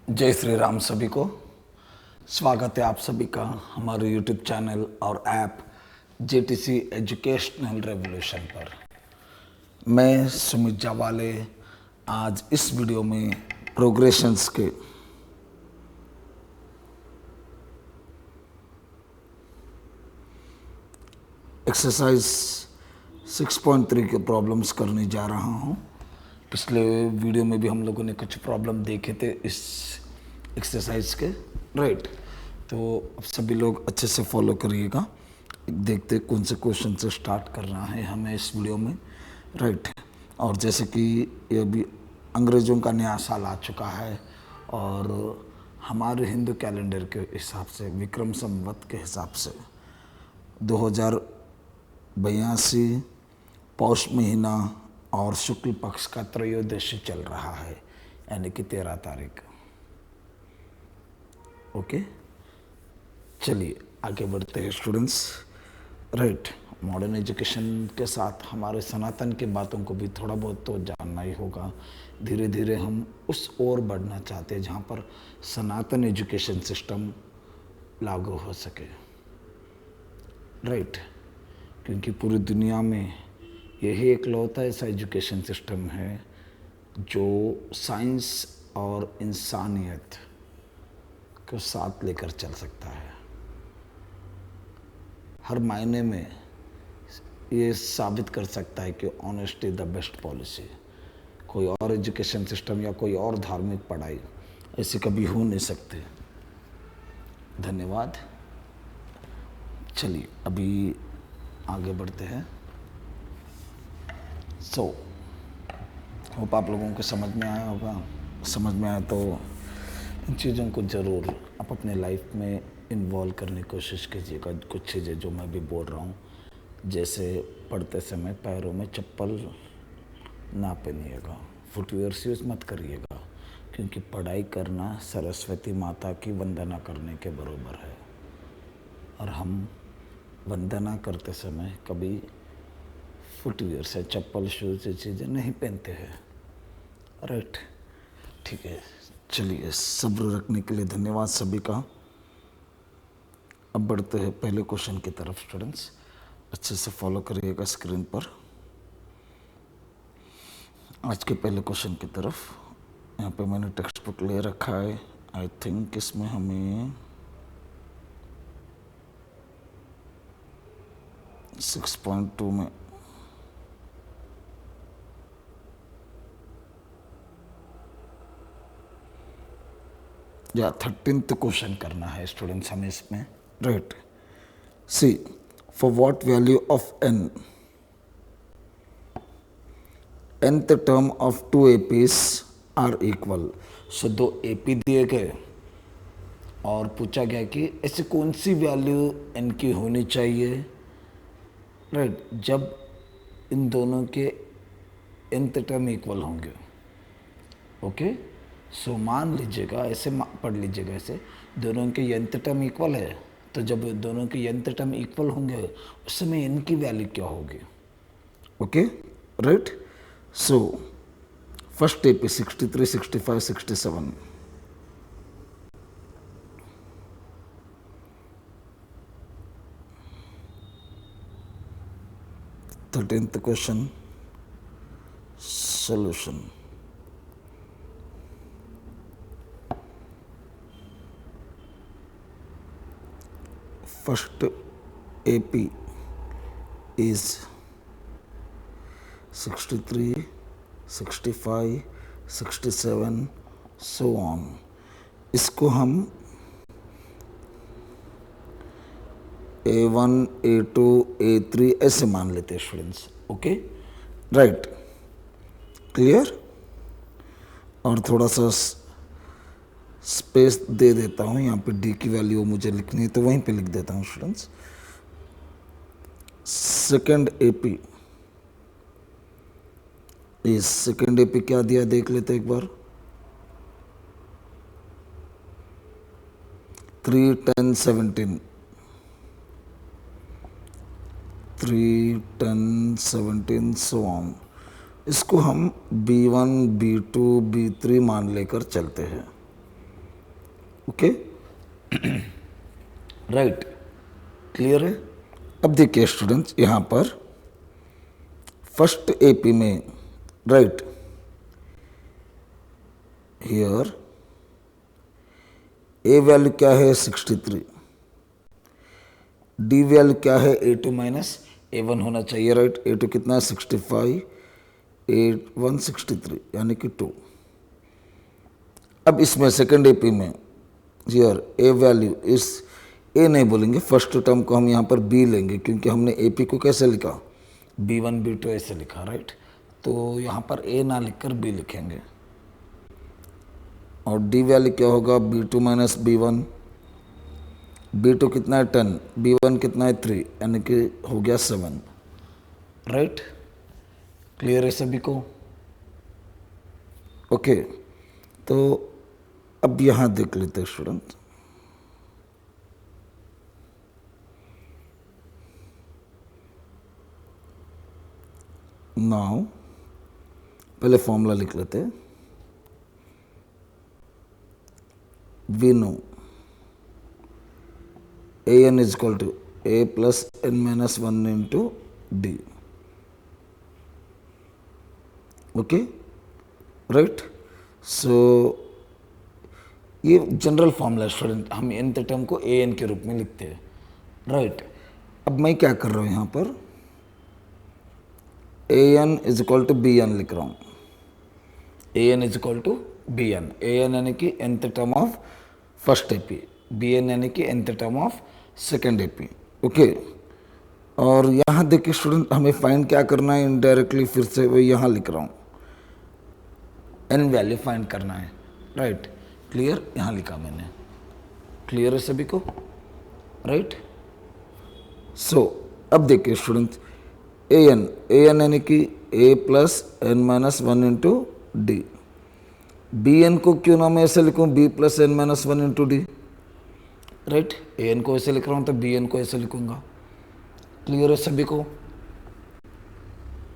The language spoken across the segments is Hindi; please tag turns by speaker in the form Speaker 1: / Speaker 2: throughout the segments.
Speaker 1: जय श्री राम सभी को। स्वागत है आप सभी का हमारे YouTube चैनल और ऐप JTC एजुकेशनल रेवोल्यूशन पर। मैं सुमित जावाले आज इस वीडियो में प्रोग्रेशंस के एक्सरसाइज 6.3 के प्रॉब्लम्स करने जा रहा हूँ। पिछले वीडियो में भी हम लोगों ने कुछ प्रॉब्लम देखे थे इस एक्सरसाइज के, राइट। तो अब सभी लोग अच्छे से फॉलो करिएगा। देखते कौन से क्वेश्चन से स्टार्ट करना है हमें इस वीडियो में, राइट। और जैसे कि ये भी अंग्रेज़ों का नया साल आ चुका है और हमारे हिंदू कैलेंडर के हिसाब से विक्रम संवत के हिसाब से 2082 पौष महीना और शुक्ल पक्ष का त्रयोदशी चल रहा है, यानी कि 13 तारीख। ओके, चलिए आगे बढ़ते हैं स्टूडेंट्स, राइट। मॉडर्न एजुकेशन के साथ हमारे सनातन की बातों को भी थोड़ा बहुत तो जानना ही होगा। धीरे धीरे हम उस ओर बढ़ना चाहते हैं जहाँ पर सनातन एजुकेशन सिस्टम लागू हो सके, राइट। क्योंकि पूरी दुनिया में यही एकलौता ऐसा एजुकेशन सिस्टम है जो साइंस और इंसानियत को साथ लेकर चल सकता है। हर मायने में ये साबित कर सकता है कि ऑनेस्टी द बेस्ट पॉलिसी। कोई और एजुकेशन सिस्टम या कोई और धार्मिक पढ़ाई ऐसे कभी हो नहीं सकते। धन्यवाद। चलिए अभी आगे बढ़ते हैं। होप आप लोगों को समझ में आया होगा। समझ में आया तो इन चीज़ों को ज़रूर आप अपने लाइफ में इन्वॉल्व करने की कोशिश कीजिएगा। कुछ चीज़ें जो मैं भी बोल रहा हूँ, जैसे पढ़ते समय पैरों में चप्पल ना पहनिएगा, फुटवेयर्स यूज़ मत करिएगा, क्योंकि पढ़ाई करना सरस्वती माता की वंदना करने के बराबर है। और हम वंदना करते समय कभी फुटवेयर से चप्पल शूज़ ये चीज़ें नहीं पहनते हैं, राइट। ठीक है, चलिए सब्र रखने के लिए धन्यवाद सभी का। अब बढ़ते हैं पहले क्वेश्चन की तरफ। स्टूडेंट्स अच्छे से फॉलो करिएगा स्क्रीन पर। आज के पहले क्वेश्चन की तरफ, यहाँ पे मैंने टेक्स्ट बुक ले रखा है। आई थिंक इसमें हमें 6.2 में या 13th क्वेश्चन करना है स्टूडेंट्स हमें इसमें, right. See for what value of n nth term of 2 APs are equal. So 2 AP दिए गए और पूछा गया कि ऐसे कौन सी वैल्यू n की होनी चाहिए, राइट, जब इन दोनों के nth टर्म इक्वल होंगे। ओके, सो मान लीजिएगा, ऐसे पढ़ लीजिएगा, ऐसे दोनों के nth टर्म इक्वल है, तो जब दोनों के nth टर्म इक्वल होंगे उस समय n की वैल्यू क्या होगी। Okay, right. So first step पे 63, 65, 67। 13th question solution। First AP is 63, 65, 67 so on। इसको हम A1, A2, A3 ऐसे मान लेते हैं स्टूडेंट्स। Okay, right, clear. और थोड़ा सा स्पेस दे देता हूँ, यहाँ पे D की वैल्यू मुझे लिखनी है तो वहीं पे लिख देता हूँ स्टूडेंट्स। सेकेंड AP इस सेकेंड AP क्या दिया देख लेते एक बार। 3, 10, 17, 3, 10, 17 सो ऑन। इसको हम B1, B2, B3 मान लेकर चलते हैं। ओके, राइट, क्लियर है। अब देखिए स्टूडेंट्स, यहाँ पर फर्स्ट एपी में, राइट, हियर ए वैल्यू क्या है 63, डी वैल्यू क्या है A2 माइनस A1 होना चाहिए, राइट। A2 कितना है 65, A1 63 यानी कि 2। अब इसमें सेकेंड एपी में हियर ए वैल्यू इस ए नहीं बोलेंगे, फर्स्ट टर्म को हम यहाँ पर बी लेंगे क्योंकि हमने एपी को कैसे लिखा, B1 B2 ऐसे लिखा, राइट। तो यहाँ पर ए ना लिखकर बी लिखेंगे और डी वैल्यू क्या होगा B2 माइनस B1, B2 कितना है 10, B1 कितना है 3 यानी कि हो गया 7, राइट। क्लियर है सभी को? ओके, तो अब यहाँ देख लेते हैं स्टूडेंट, नाउ पहले फॉर्मूला लिख लेते हैं। We know A N is equal to A plus N minus 1 into D, okay, right. So ये जनरल फॉर्मूला स्टूडेंट, हम nth टर्म को ए एन के रूप में लिखते हैं, राइट। अब मैं क्या कर रहा हूँ यहाँ पर, A N is equal to B N लिख रहा हूँ, A N is equal to B N, A N यानी कि nth term of first AP, B N यानी कि nth term of second AP, okay. और यहाँ देखिए स्टूडेंट, हमें फाइंड क्या करना है, इनडायरेक्टली फिर से वो यहाँ लिख रहा हूँ, एन वैल्यू फाइंड करना है, राइट। क्लियर, यहाँ लिखा मैंने, क्लियर है सभी को, राइट। सो अब देखिए स्टूडेंट, ए एन यानी कि A plus N minus 1 into D, B N को क्यों ना मैं ऐसे लिखूँ B plus N minus 1 into D, right. A N को ऐसे लिख रहा हूँ तो बी एन को ऐसे लिखूँगा, क्लियर है सभी को,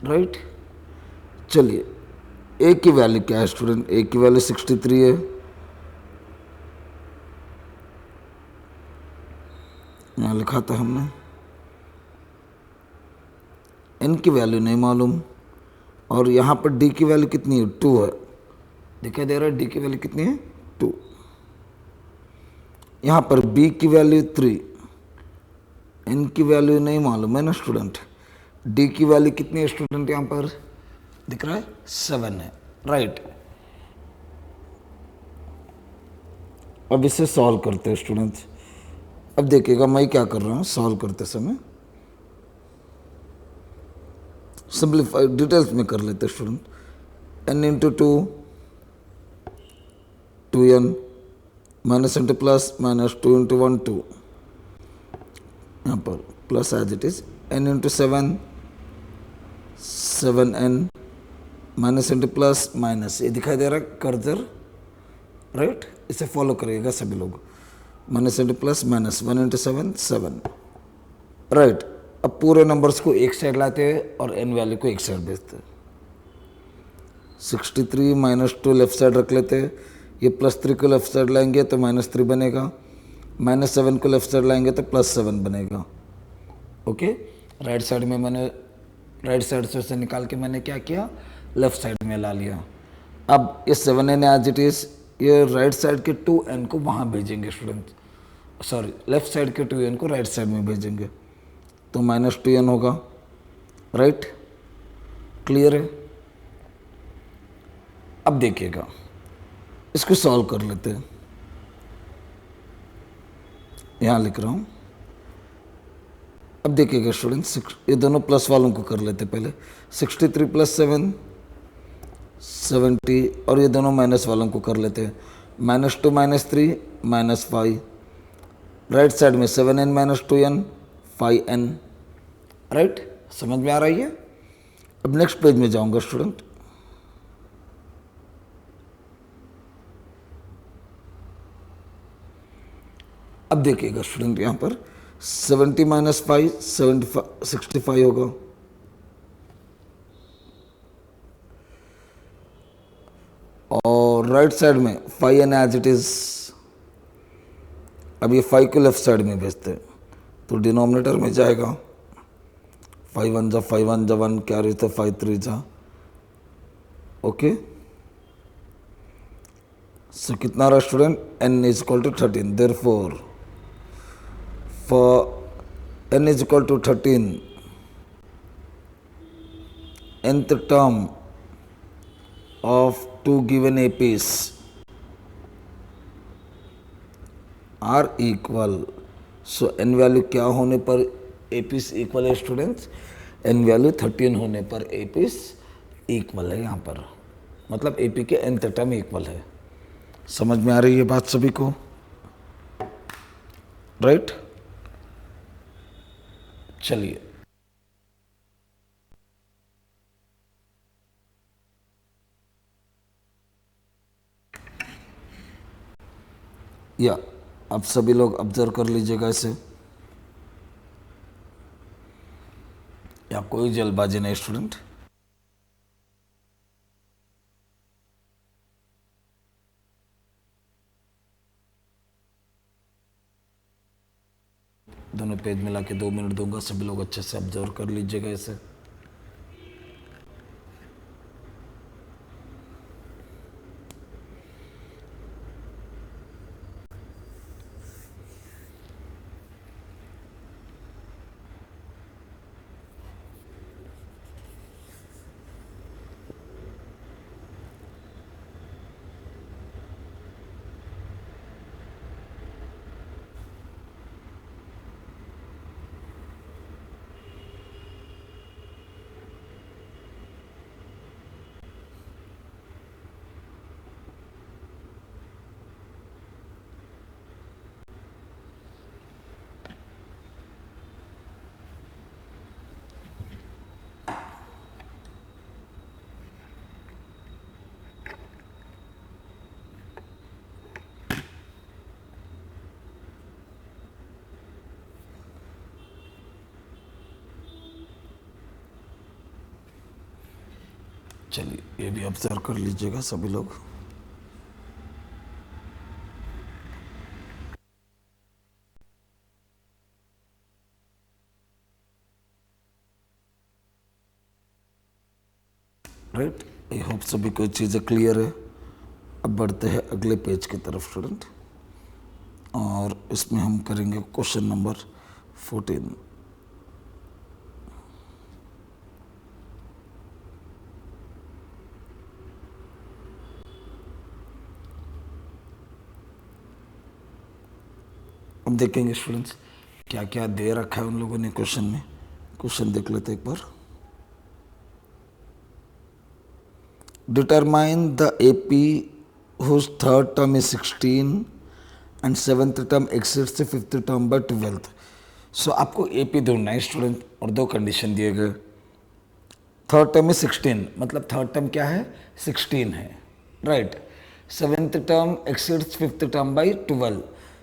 Speaker 1: राइट। चलिए, ए की वैल्यू क्या है स्टूडेंट, ए की वैल्यू 63 है, यहाँ लिखा था हमने। एन की वैल्यू नहीं मालूम, और यहाँ पर डी की वैल्यू कितनी है 2 है, दिखाई दे रहा है डी की वैल्यू कितनी है 2। यहाँ पर बी की वैल्यू 3, एन की वैल्यू नहीं मालूम है ना स्टूडेंट, डी की वैल्यू कितनी है स्टूडेंट, यहाँ पर दिख रहा है 7 है, राइट। अब इसे सॉल्व करते हैं स्टूडेंट्स। अब देखिएगा मैं क्या कर रहा हूँ सॉल्व करते समय, सिंप्लीफाई डिटेल्स में कर लेते हैं student. N into 2 n minus into plus minus 2 into 1 2, यहाँ पर plus as it is, n into 7 7n minus into plus minus, ये दिखाई दे रहा है कर्सर, राइट। इसे फॉलो करिएगा सभी लोग, minus into plus minus 1 into 7 7, right. अब पूरे नंबर्स को एक साइड लाते हैं और एन वैल्यू को एक साइड भेजते हैं। 63 माइनस 2 लेफ्ट साइड रख लेते हैं, ये +3 को लेफ्ट साइड लाएंगे तो -3 बनेगा, -7 को लेफ्ट साइड लाएंगे तो +7 बनेगा, ओके। राइट साइड में मैंने राइट साइड से उसे निकाल के मैंने क्या किया, लेफ्ट साइड में ला लिया। अब ये 7n एज इट इज़, ये राइट साइड के 2n को वहाँ भेजेंगे स्टूडेंट, सॉरी लेफ्ट साइड के 2n को राइट साइड में भेजेंगे, तो -2n होगा, राइट। क्लियर है? अब देखिएगा, इसको सॉल्व कर लेते हैं, यहाँ लिख रहा हूँ। अब देखिएगा स्टूडेंट्स, ये दोनों प्लस वालों को कर लेते पहले, 63 + 7 70, और ये दोनों माइनस वालों को कर लेते हैं, -2 -3 -5, राइट साइड में 7n - 2n 5n, राइट। समझ में आ रही है? अब नेक्स्ट पेज में जाऊंगा स्टूडेंट। अब देखिएगा स्टूडेंट, यहाँ पर 70 - 5 65 होगा, और राइट साइड में 5n एज इट इज, अब ये 5 को लेफ्ट साइड में भेजते हैं तो डिनोमिनेटर में जाएगा 5 1 जा 5 1 जा 1 कैरी तो 5 3 जा ओके। सो कितना रहा student, n is equal to 13, therefore for n is equal to 13 nth term of two given APs are equal. So n value क्या होने पर APs इक्वल है स्टूडेंट्स, n वैल्यू 13 होने पर APs इक्वल है यहाँ पर, मतलब AP के nth टर्म इक्वल है। समझ में आ रही है बात सभी को, राइट? चलिए या अब सभी लोग ऑब्जर्व कर लीजिएगा इसे, या कोई जल्दबाजी नहीं स्टूडेंट। दोनों पेज मिला के 2 मिनट दूंगा, सभी लोग अच्छे से ऑब्जर्व कर लीजिएगा इसे। चलिए ये भी ऑब्जर्व कर लीजिएगा सभी लोग। राइट, आई होप सभी कोई चीज़ें क्लियर है। अब बढ़ते हैं अगले पेज की तरफ स्टूडेंट, और इसमें हम करेंगे क्वेश्चन नंबर 14। अब देखेंगे स्टूडेंट्स क्या क्या दे रखा है उन लोगों ने क्वेश्चन में। क्वेश्चन देख लेते एक बार। Determine the AP whose third term is 16 and seventh term exceeds the fifth term by 12th। सो आपको AP ढूंढना है स्टूडेंट, और 2 कंडीशन दिए गए। थर्ड टर्म में 16, मतलब थर्ड टर्म क्या है, 16 है, right. Seventh term exceeds fifth term by 12।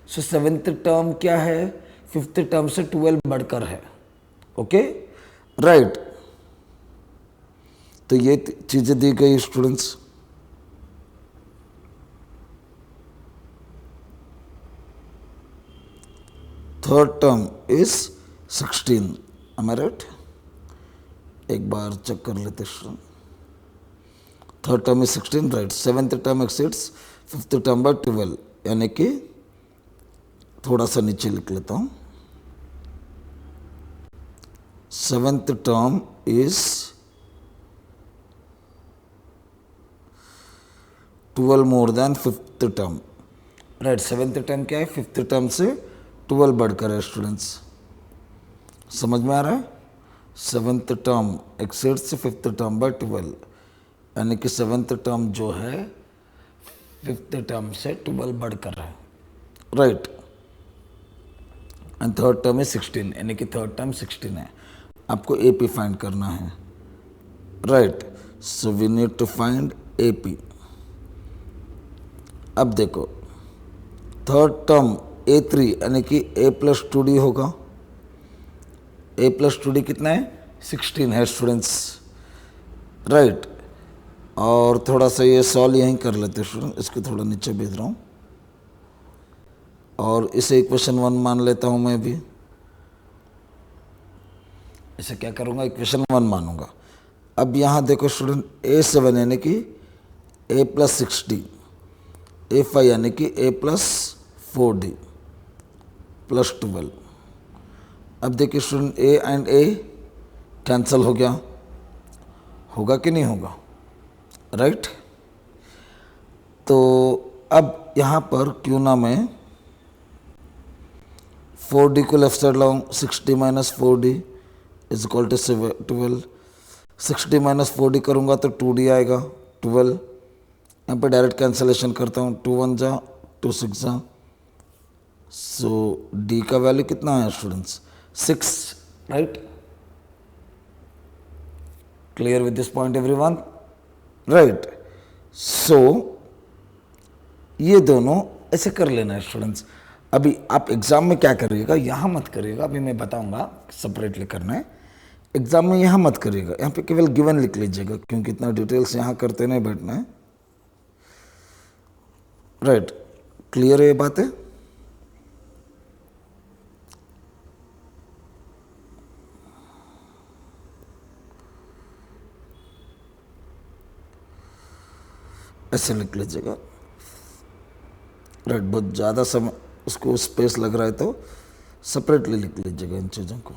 Speaker 1: So seventh term क्या है, फिफ्थ टर्म से 12 बढ़कर है, ओके, राइट। तो ये चीज़ें दी गई students. Third term is 16, am I right? एक बार चेक कर लेते student. Third term is 16, right. Seventh term exceeds fifth term by 12, यानी कि थोड़ा सा नीचे लिख लेता हूँ। Seventh term is 12 more than fifth term, right. Seventh term क्या है, फिफ्थ टर्म से 12 बढ़कर है स्टूडेंट्स, समझ में आ रहा है। Seventh term exceeds fifth term by 12, यानी कि सेवेंथ टर्म जो है फिफ्थ टर्म से 12 बढ़कर है, right. And third term is 16, यानी कि थर्ड टर्म 16 है। आपको AP फाइंड करना है, right. So we need to find AP। अब देखो थर्ड टर्म A3 यानी कि A+2D होगा। A+2D कितना है, 16 है स्टूडेंट्स, राइट। और थोड़ा सा ये सॉल्व यहीं कर लेते हैं स्टूडेंट, इसके थोड़ा नीचे भेज रहा हूँ। और इसे इक्वेशन 1 मान लेता हूँ मैं भी। इसे क्या करूँगा, इक्वेशन 1 मानूंगा। अब यहाँ देखो स्टूडेंट, A7 यानी कि A प्लस 60, A5 यानी कि A प्लस 4D प्लस 12। अब देखिए student, A and A cancel हो गया, होगा कि नहीं होगा, राइट। तो अब यहाँ पर क्यों ना मैं 4D को लेफ्ट साइड लाऊं, 60 minus 4D is equal to 12। 60 minus 4D करूँगा तो 2D आएगा 12। यहाँ पे डायरेक्ट कैंसिलेशन करता हूँ, 2 1 जा 2 6 जा। सो D का वैल्यू कितना है students, 6, right. Clear with this point everyone, right. So ये दोनों ऐसे कर लेना है स्टूडेंट्स। अभी आप एग्जाम में क्या करिएगा, यहाँ मत करिएगा, अभी मैं बताऊंगा सेपरेटली करना है। एग्जाम में यहाँ मत करिएगा, यहाँ पे केवल गिवन लिख लीजिएगा, क्योंकि इतना डिटेल्स यहाँ करते नहीं बैठना है, राइट। क्लियर है ये बात है। ऐसे लिख लीजिएगा, राइट। बहुत ज़्यादा समय उसको स्पेस लग रहा है तो सेपरेटली लिख लीजिएगा इन चीज़ों को।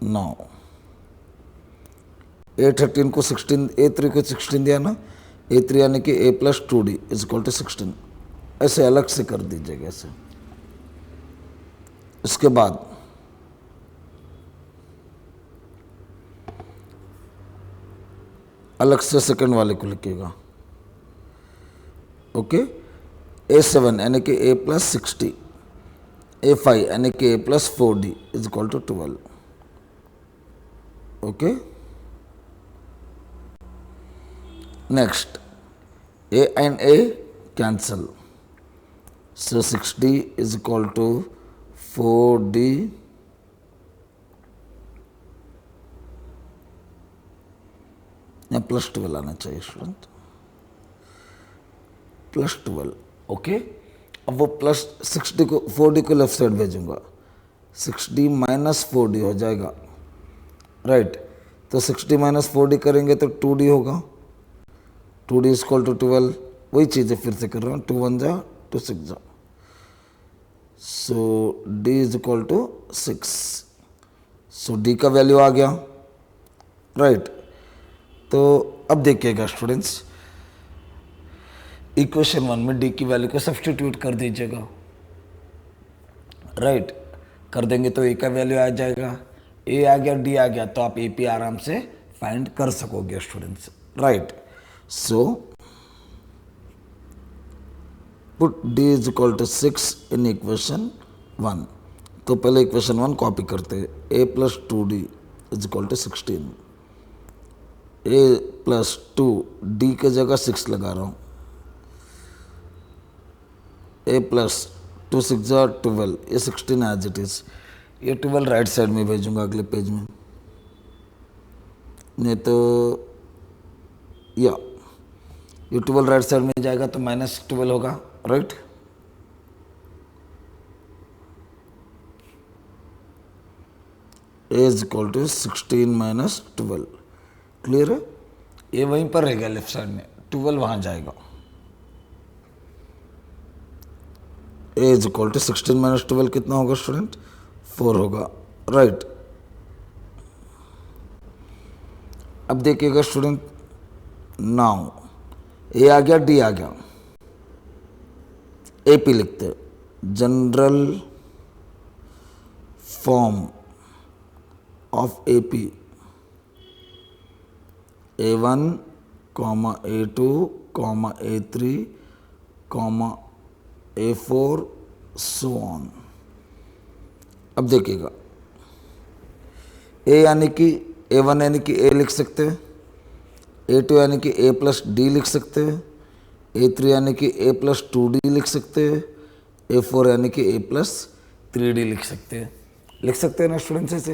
Speaker 1: नाउ A13 को 16, A3 को 16 दिया ना, A3 यानी कि A plus 2D is equal to 16, ऐसे अलग से कर दीजिएगा ऐसे। इसके बाद अलग से सेकंड वाले को लिखिएगा, ओके। A7 यानी कि A प्लस 60, A5 यानी कि A plus 4D is equal to 12, okay. Next A and A cancel, so 60 is equal to 4D या प्लस 12 आना चाहिए स्टूडेंट, प्लस 12, ओके। अब वो प्लस 60 को 4D को लेफ्ट साइड भेजूंगा, 60 माइनस 4D हो जाएगा, राइट। तो 60 माइनस 4D करेंगे तो 2D होगा, 2D इज इक्वल टू 12। वही चीज़ें फिर से कर रहा हूँ, 2 1 जा 2 6 जा। So D is equal to 6, so D का वैल्यू आ गया, राइट। तो अब देखिएगा स्टूडेंट्स, इक्वेशन 1 में D की वैल्यू को सब्स्टिट्यूट कर दीजिएगा, राइट। कर देंगे तो A का वैल्यू आ जाएगा, A आ गया, D आ गया, तो आप AP आराम से फाइंड कर सकोगे students, right. So put D is equal to 6 in equation 1। तो पहले इक्वेशन 1 कॉपी करते हैं, A plus 2D is equal to 16, A plus 2, D के जगह 6 लगा रहा हूँ, A प्लस 2 6 जा 12, ये 16 एज इट इज, ये 12 राइट साइड में भेजूंगा अगले पेज में, नहीं तो या ये 12 राइट साइड में जाएगा तो माइनस 12 होगा, right. A is equal to 16 minus 12, clear है। ये वहीं पर रहेगा लेफ्ट साइड में, 12 वहां जाएगा। A is equal to 16 minus 12 कितना होगा स्टूडेंट, 4 होगा, राइट। अब देखिएगा स्टूडेंट, नाउ A आ गया, D आ गया, AP लिखते, general form of AP A1, A2, A3, A4 so on. अब देखिएगा, A यानी कि A1 यानी कि A लिख सकते हैं, A2 यानी कि A प्लस D लिख सकते हैं, A3 यानी कि A प्लस 2D लिख सकते हैं, A4 यानी कि A प्लस 3D लिख सकते हैं ना स्टूडेंट्स ऐसे,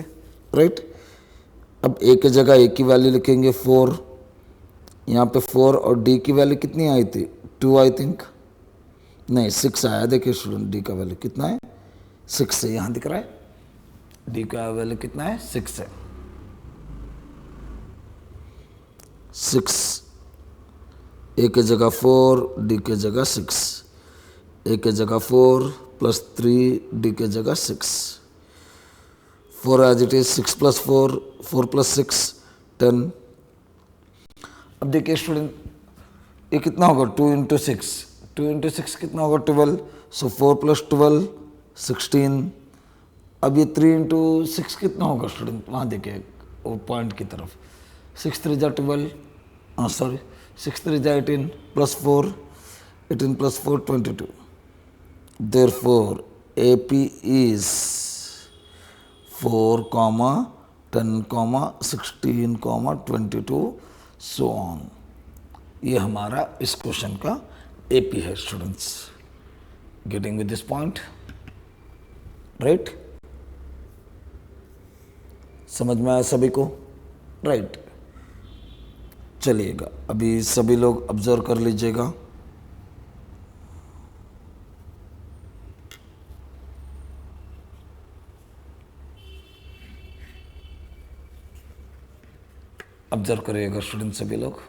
Speaker 1: राइट। अब A की जगह A की वैल्यू लिखेंगे 4, यहाँ पे 4 और D की वैल्यू कितनी आई थी, 2 आई थिंक, नहीं 6 आया, देखिए स्टूडेंट डी का वैल्यू कितना है 6 है, यहाँ दिख रहा है डी का वैल्यू कितना है 6 है। 6 ए के जगह 4 डी के जगह 6, ए के जगह 4 प्लस 3 डी के जगह 6, 4 as it is 6 plus 4, 4 plus 6 10। अब देखिए स्टूडेंट ये कितना होगा 2 इंटू 6, 2 इंटू 6 कितना होगा 12, सो 4 प्लस 12 16। अब ये 3 इंटू 6 कितना होगा स्टूडेंट, वहाँ देखिए वो पॉइंट की तरफ, 6 3 जा 12, सॉरी 6 3 जा 18 plus 4, 18 plus 4 22। Therefore, AP is 4, 10, 16, 22 so on। ये हमारा इस क्वेश्चन का AP है students. Getting with this point, right? समझ में आया सभी को, राइट? चलिएगा अभी सभी लोग ऑब्जर्व कर लीजिएगा। ऑब्जर्व करिएगा स्टूडेंट सभी लोग।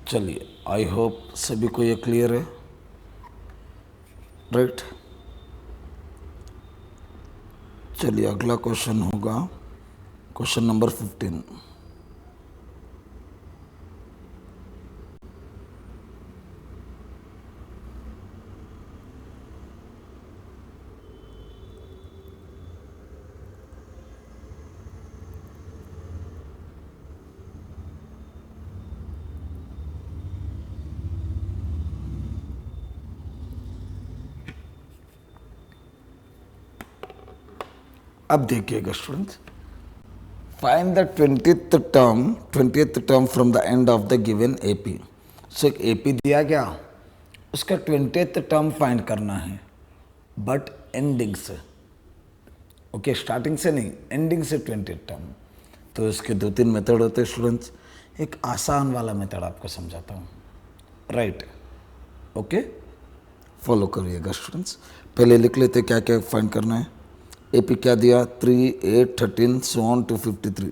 Speaker 1: चलिए आई होप सभी को ये क्लियर है, राइट? चलिए अगला क्वेश्चन होगा क्वेश्चन नंबर 15। अब देखिएगा students, find the 20th term from the end of the given AP. So एक एपी दिया गया, उसका 20th टर्म फाइंड करना है, बट एंडिंग से, ओके स्टार्टिंग से नहीं, एंडिंग से 20th टर्म। तो इसके 2-3 मेथड होते हैं स्टूडेंट्स। एक आसान वाला मेथड आपको समझाता हूँ, राइट? ओके फॉलो करिएगा स्टूडेंट्स। पहले लिख लेते क्या क्या फाइंड करना है। एपी क्या दिया 3, 8, 13 so on to 53।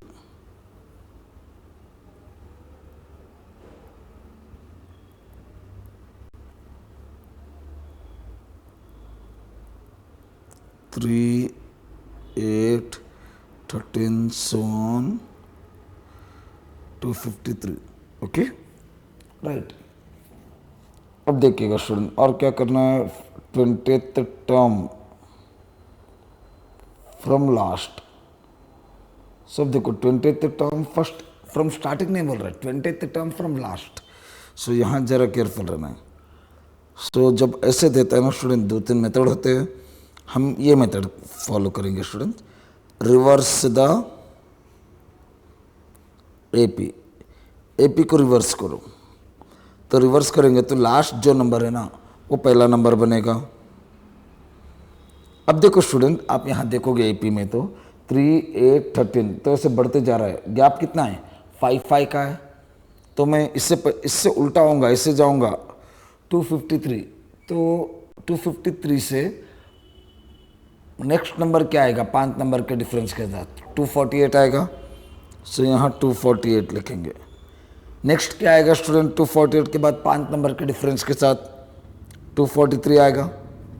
Speaker 1: Three 8 13 so on to 53, okay right. अब देखिएगा स्टूडेंट और क्या करना है, 20th टर्म फ्रॉम लास्ट। सब देखो 20th term first from starting नहीं बोल रहा है, 20th टर्म फ्रॉम लास्ट। सो यहाँ जरा केयरफुल रहना है। सो जब ऐसे देता है ना स्टूडेंट, दो तीन मेथड होते हैं, हम ये मेथड फॉलो करेंगे student. Reverse the AP, AP को रिवर्स करो। तो रिवर्स करेंगे तो लास्ट जो नंबर है ना वो पहला नंबर बनेगा। अब देखो स्टूडेंट, आप यहाँ देखोगे एपी में तो 3, 8, 13 तो ऐसे बढ़ते जा रहा है। गैप कितना है? 5, 5 का है। तो मैं इससे उल्टा होऊंगा, इससे जाऊंगा 253। तो 253 से नेक्स्ट नंबर क्या आएगा? 5 नंबर के डिफरेंस के साथ 248 आएगा। सो यहाँ 248 लिखेंगे। नेक्स्ट क्या आएगा स्टूडेंट? 248 के बाद 5 नंबर के डिफरेंस के साथ 243 आएगा,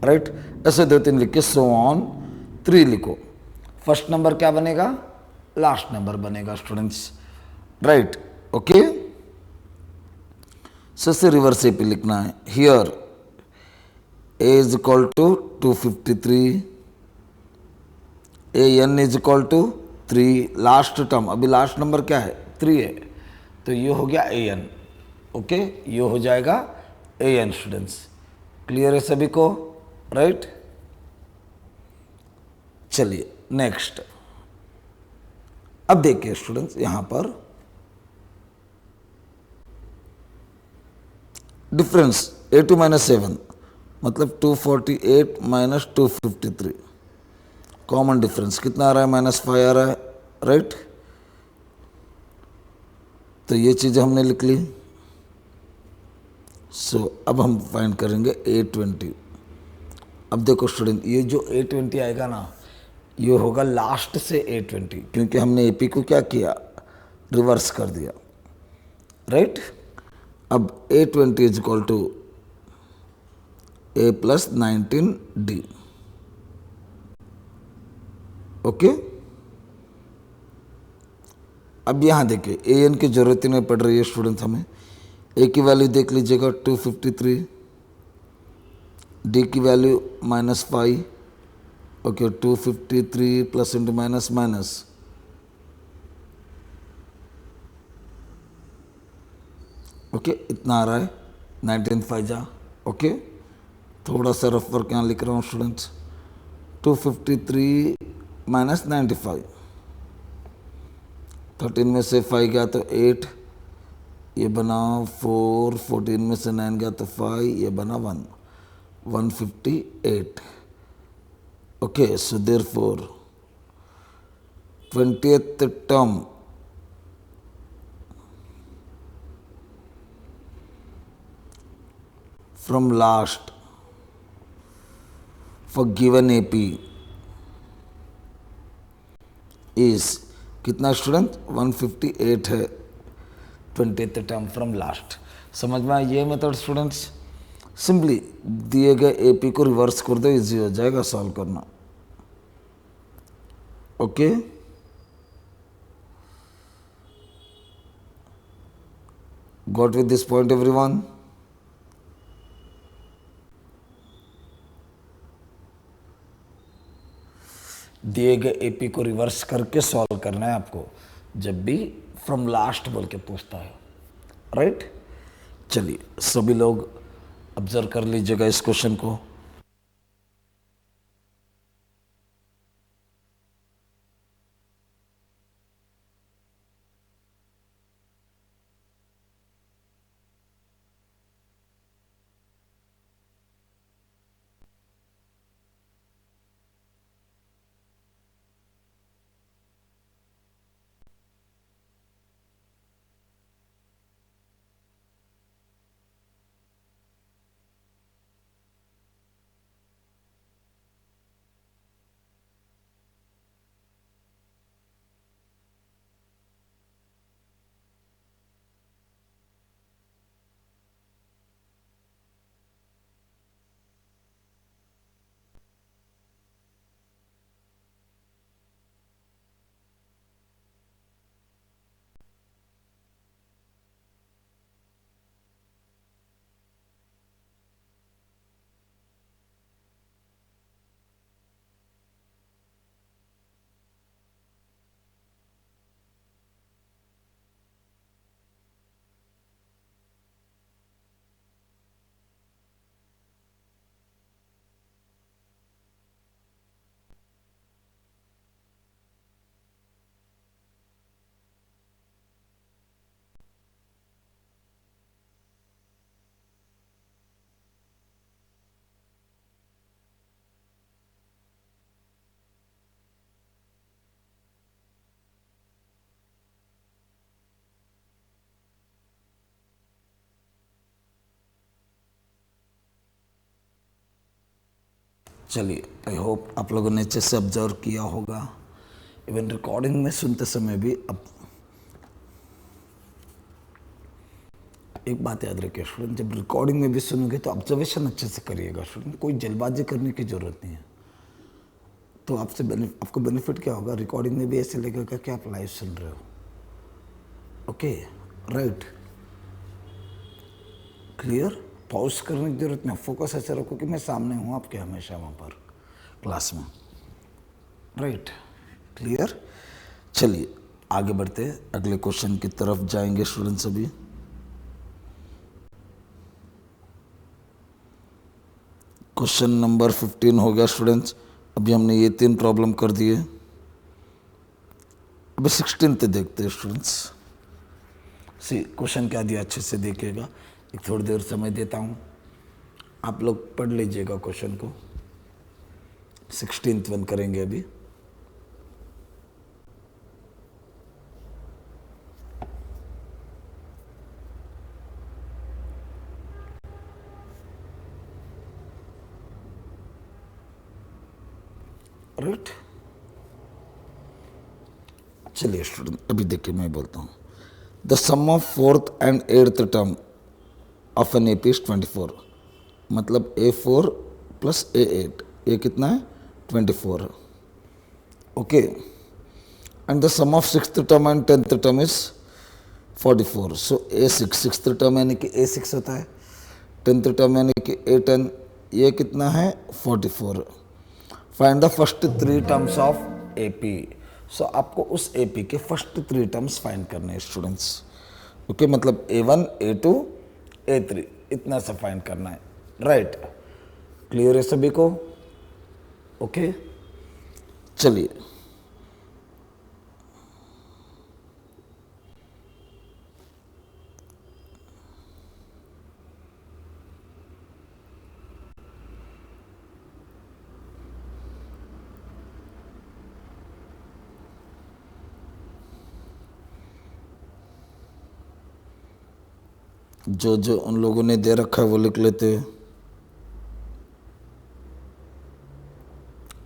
Speaker 1: राइट। ऐसे 2 3 लिख के सो ऑन 3 लिखो। फर्स्ट नंबर क्या बनेगा? लास्ट नंबर बनेगा स्टूडेंट्स, राइट। ओके, से रिवर्स एपी लिखना है। Here A is equal to 253, A N is equal to 3। Last term, अभी लास्ट नंबर क्या है? 3 है, तो ये हो गया ए एन। ओके, ये हो जाएगा ए एन स्टूडेंट्स। क्लियर है सभी को, राइट। चलिए नेक्स्ट। अब देखिए स्टूडेंट्स, यहां पर डिफरेंस A2 माइनस 7 मतलब 248 माइनस 253। कॉमन डिफरेंस कितना आ रहा है? -5 आ रहा है, राइट। तो ये चीज़ें हमने लिख ली। सो अब हम फाइंड करेंगे A20। अब देखो स्टूडेंट, ये जो A20 आएगा ना, ये होगा लास्ट से A20, क्योंकि हमने एपी को क्या किया? रिवर्स कर दिया, राइट। अब A20 is equal to A plus 19D। Okay, अब यहाँ देखिए ए एन की जरूरत ही नहीं पड़ रही है स्टूडेंट हमें। ए की वैल्यू देख लीजिएगा 253, डी की value -5। Okay, 253 plus into minus minus, okay इतना आ रहा है 19 5 जा। ओके, थोड़ा सा रफ वर्क यहाँ लिख रहा हूँ स्टूडेंट्स। 253 माइनस 95, 13 में से 5 गया तो 8, ये बना 4, 14 में से 9 गया तो 5, ये बना 1, 158। Okay, so therefore 20th term from last for given AP is कितना स्टूडेंट? 158 है 20th टर्म फ्रॉम लास्ट। समझ में आया ये मेथड स्टूडेंट्स? सिंपली दिए गए एपी को रिवर्स कर दो, इजी हो जाएगा सॉल्व करना। Okay, got with this point everyone? दिए गए एपी को रिवर्स करके सॉल्व करना है आपको, जब भी फ्रॉम लास्ट बोल के पूछता है, राइट। चलिए सभी लोग ऑब्जर्व कर लीजिएगा इस क्वेश्चन को। चलिए, आई होप आप लोगों ने अच्छे से ऑब्जर्व किया होगा। इवन रिकॉर्डिंग में सुनते समय भी अब एक बात याद रखिए स्टूडेंट, जब रिकॉर्डिंग में भी सुनोगे तो ऑब्जर्वेशन अच्छे से करिएगा स्टूडेंट, कोई जल्दबाजी करने की ज़रूरत नहीं है। तो आपको बेनिफिट क्या होगा, रिकॉर्डिंग में भी ऐसे लगेगा कि आप लाइव सुन रहे हो। Okay, right, clear. पॉज करने की जरूरत नहीं, फोकस ऐसे रखो कि मैं सामने हूँ आपके हमेशा वहाँ पर क्लास में, राइट, क्लियर। चलिए आगे बढ़ते हैं, अगले क्वेश्चन की तरफ जाएंगे स्टूडेंट्स। अभी क्वेश्चन नंबर 15 हो गया स्टूडेंट्स। अभी हमने ये 3 प्रॉब्लम कर दिए, अभी 16 देखते हैं स्टूडेंट्स। सी क्वेश्चन क्या दिया अच्छे से देखिएगा, एक थोड़ी देर समय देता हूँ, आप लोग पढ़ लीजिएगा क्वेश्चन को। 16th वन करेंगे अभी। राइट, चलिए स्टूडेंट अभी देखिए, मैं बोलता हूँ the sum of 4th and 8th term of an AP is 24। मतलब A4 प्लस A8, ये कितना है 24। Okay, and the sum of 6th term and 10th term is 44। So A6, 6th term यानी कि A6 होता है, 10th टर्म यानी कि A10, ये कितना है 44। Find the first 3 terms of AP। सो आपको उस AP के फर्स्ट 3 टर्म्स फाइंड करने हैं स्टूडेंट्स। ओके, मतलब A1, A2, A3 इतना सा फाइंड करना है, राइट, क्लियर है सभी को। ओके, चलिए जो जो उन लोगों ने दे रखा है वो लिख लेते हैं।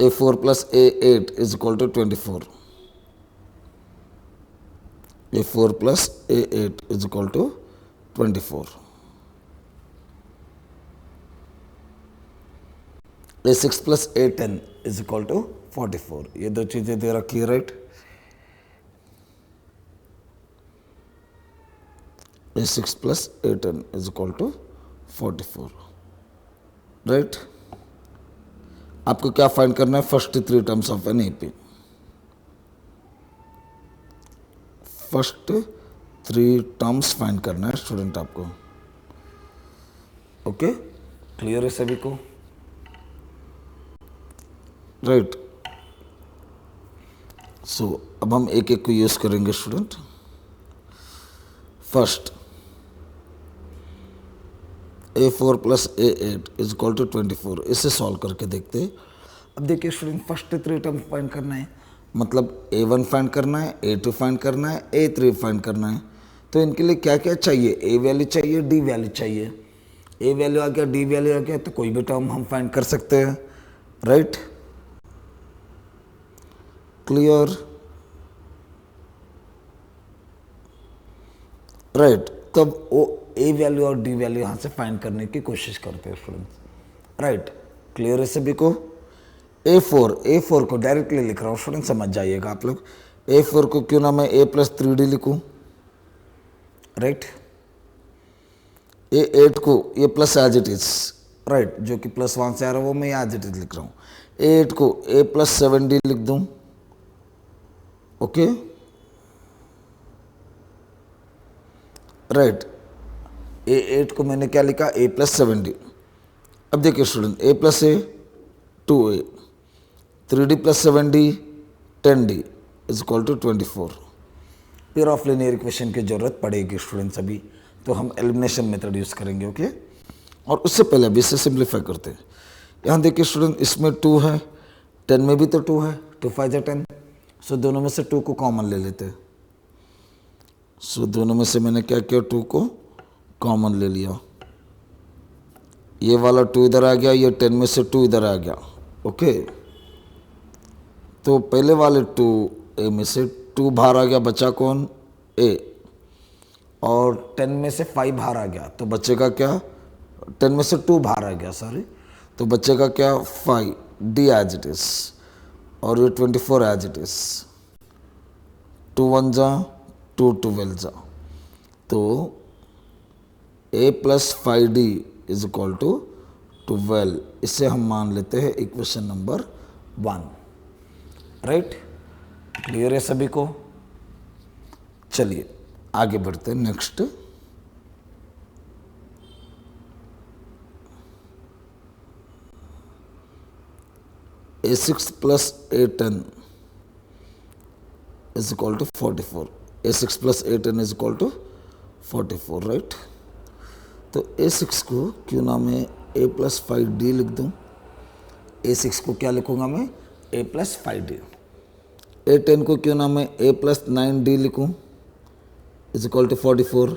Speaker 1: A4 plus A8 is equal to 24। A4 plus A8 is equal to 24। A6 plus A10 is equal to 44। ये दो चीज़ें दे रखी है, right. A6 plus A10 is equal to 44, right. आपको क्या फाइंड करना है, first 3 terms of an AP। First 3 terms find करना है स्टूडेंट आपको। ओके, क्लियर है सभी को, राइट। सो अब हम एक एक को यूज करेंगे student. First A4 plus A8 is equal to 24, इसे सॉल्व करके देखते हैं। अब देखिए स्टूडेंट, फर्स्ट 3 टर्म फाइंड करना है, मतलब A1 फाइंड करना है, A2 फाइंड करना है, A3 फाइंड करना है। तो इनके लिए क्या क्या चाहिए, A वैल्यू चाहिए, D वैल्यू चाहिए। A वैल्यू आ गया, D वैल्यू आ गया, तो कोई भी टर्म हम फाइंड कर सकते हैं, राइट, क्लियर, राइट। तब वो A वैल्यू और D वैल्यू यहाँ से फाइंड करने की कोशिश करते हैं स्टूडेंट्स, राइट, क्लियर है सभी को। A4 को डायरेक्टली लिख रहा हूँ स्टूडेंट, समझ जाइएगा आप लोग। A4 को क्यों ना मैं A प्लस 3D लिखूँ, राइट। A8 को ये plus as it is, right, जो कि प्लस 1 से आ रहा है वो मैं एज इट इज लिख रहा हूँ। A8 को A प्लस 7D लिख दूँ, ओके, राइट। A8 को मैंने क्या लिखा, A प्लस 7D। अब देखिए student, A plus A 2A, 3D plus 7D 10D is equal to 24। Pair of linear equation की जरूरत पड़ेगी स्टूडेंट्स अभी, तो हम एलिमिनेशन मेथड यूज करेंगे, ओके। और उससे पहले अभी इसे सिंप्लीफाई करते हैं। यहाँ देखिए स्टूडेंट, इसमें 2 है, 10 में भी तो 2 है, 2 5 जा 10। सो दोनों में से 2 को कॉमन ले लेते हैं। सो दोनों में से मैंने क्या किया, 2 को कॉमन ले लिया। ये वाला 2 इधर आ गया, ये 10 में से 2 इधर आ गया, ओके, तो पहले वाले 2 ए में से 2 बाहर आ गया, बचा कौन? ए। और 10 में से 5 बाहर आ गया तो बचेगा क्या? 10 में से 2 बाहर आ गया, सॉरी, तो बचेगा क्या? 5 डी एज इट इज, और ये 24 एज इट इज। 2 1 जा 2 12 जा, तो a plus 5d is equal to 12। इसे हम मान लेते हैं इक्वेशन नंबर 1। राइट, क्लियर है सभी को? चलिए आगे बढ़ते हैं। Next, a6 plus a10 is equal to 44। a6 plus a10 is equal to 44, right. तो a6 को क्यों ना मैं a प्लस 5d लिख दूँ। a6 को क्या लिखूँगा मैं? a plus 5d। a10 को क्यों ना मैं a प्लस 9d लिखूँ, is equal to 44।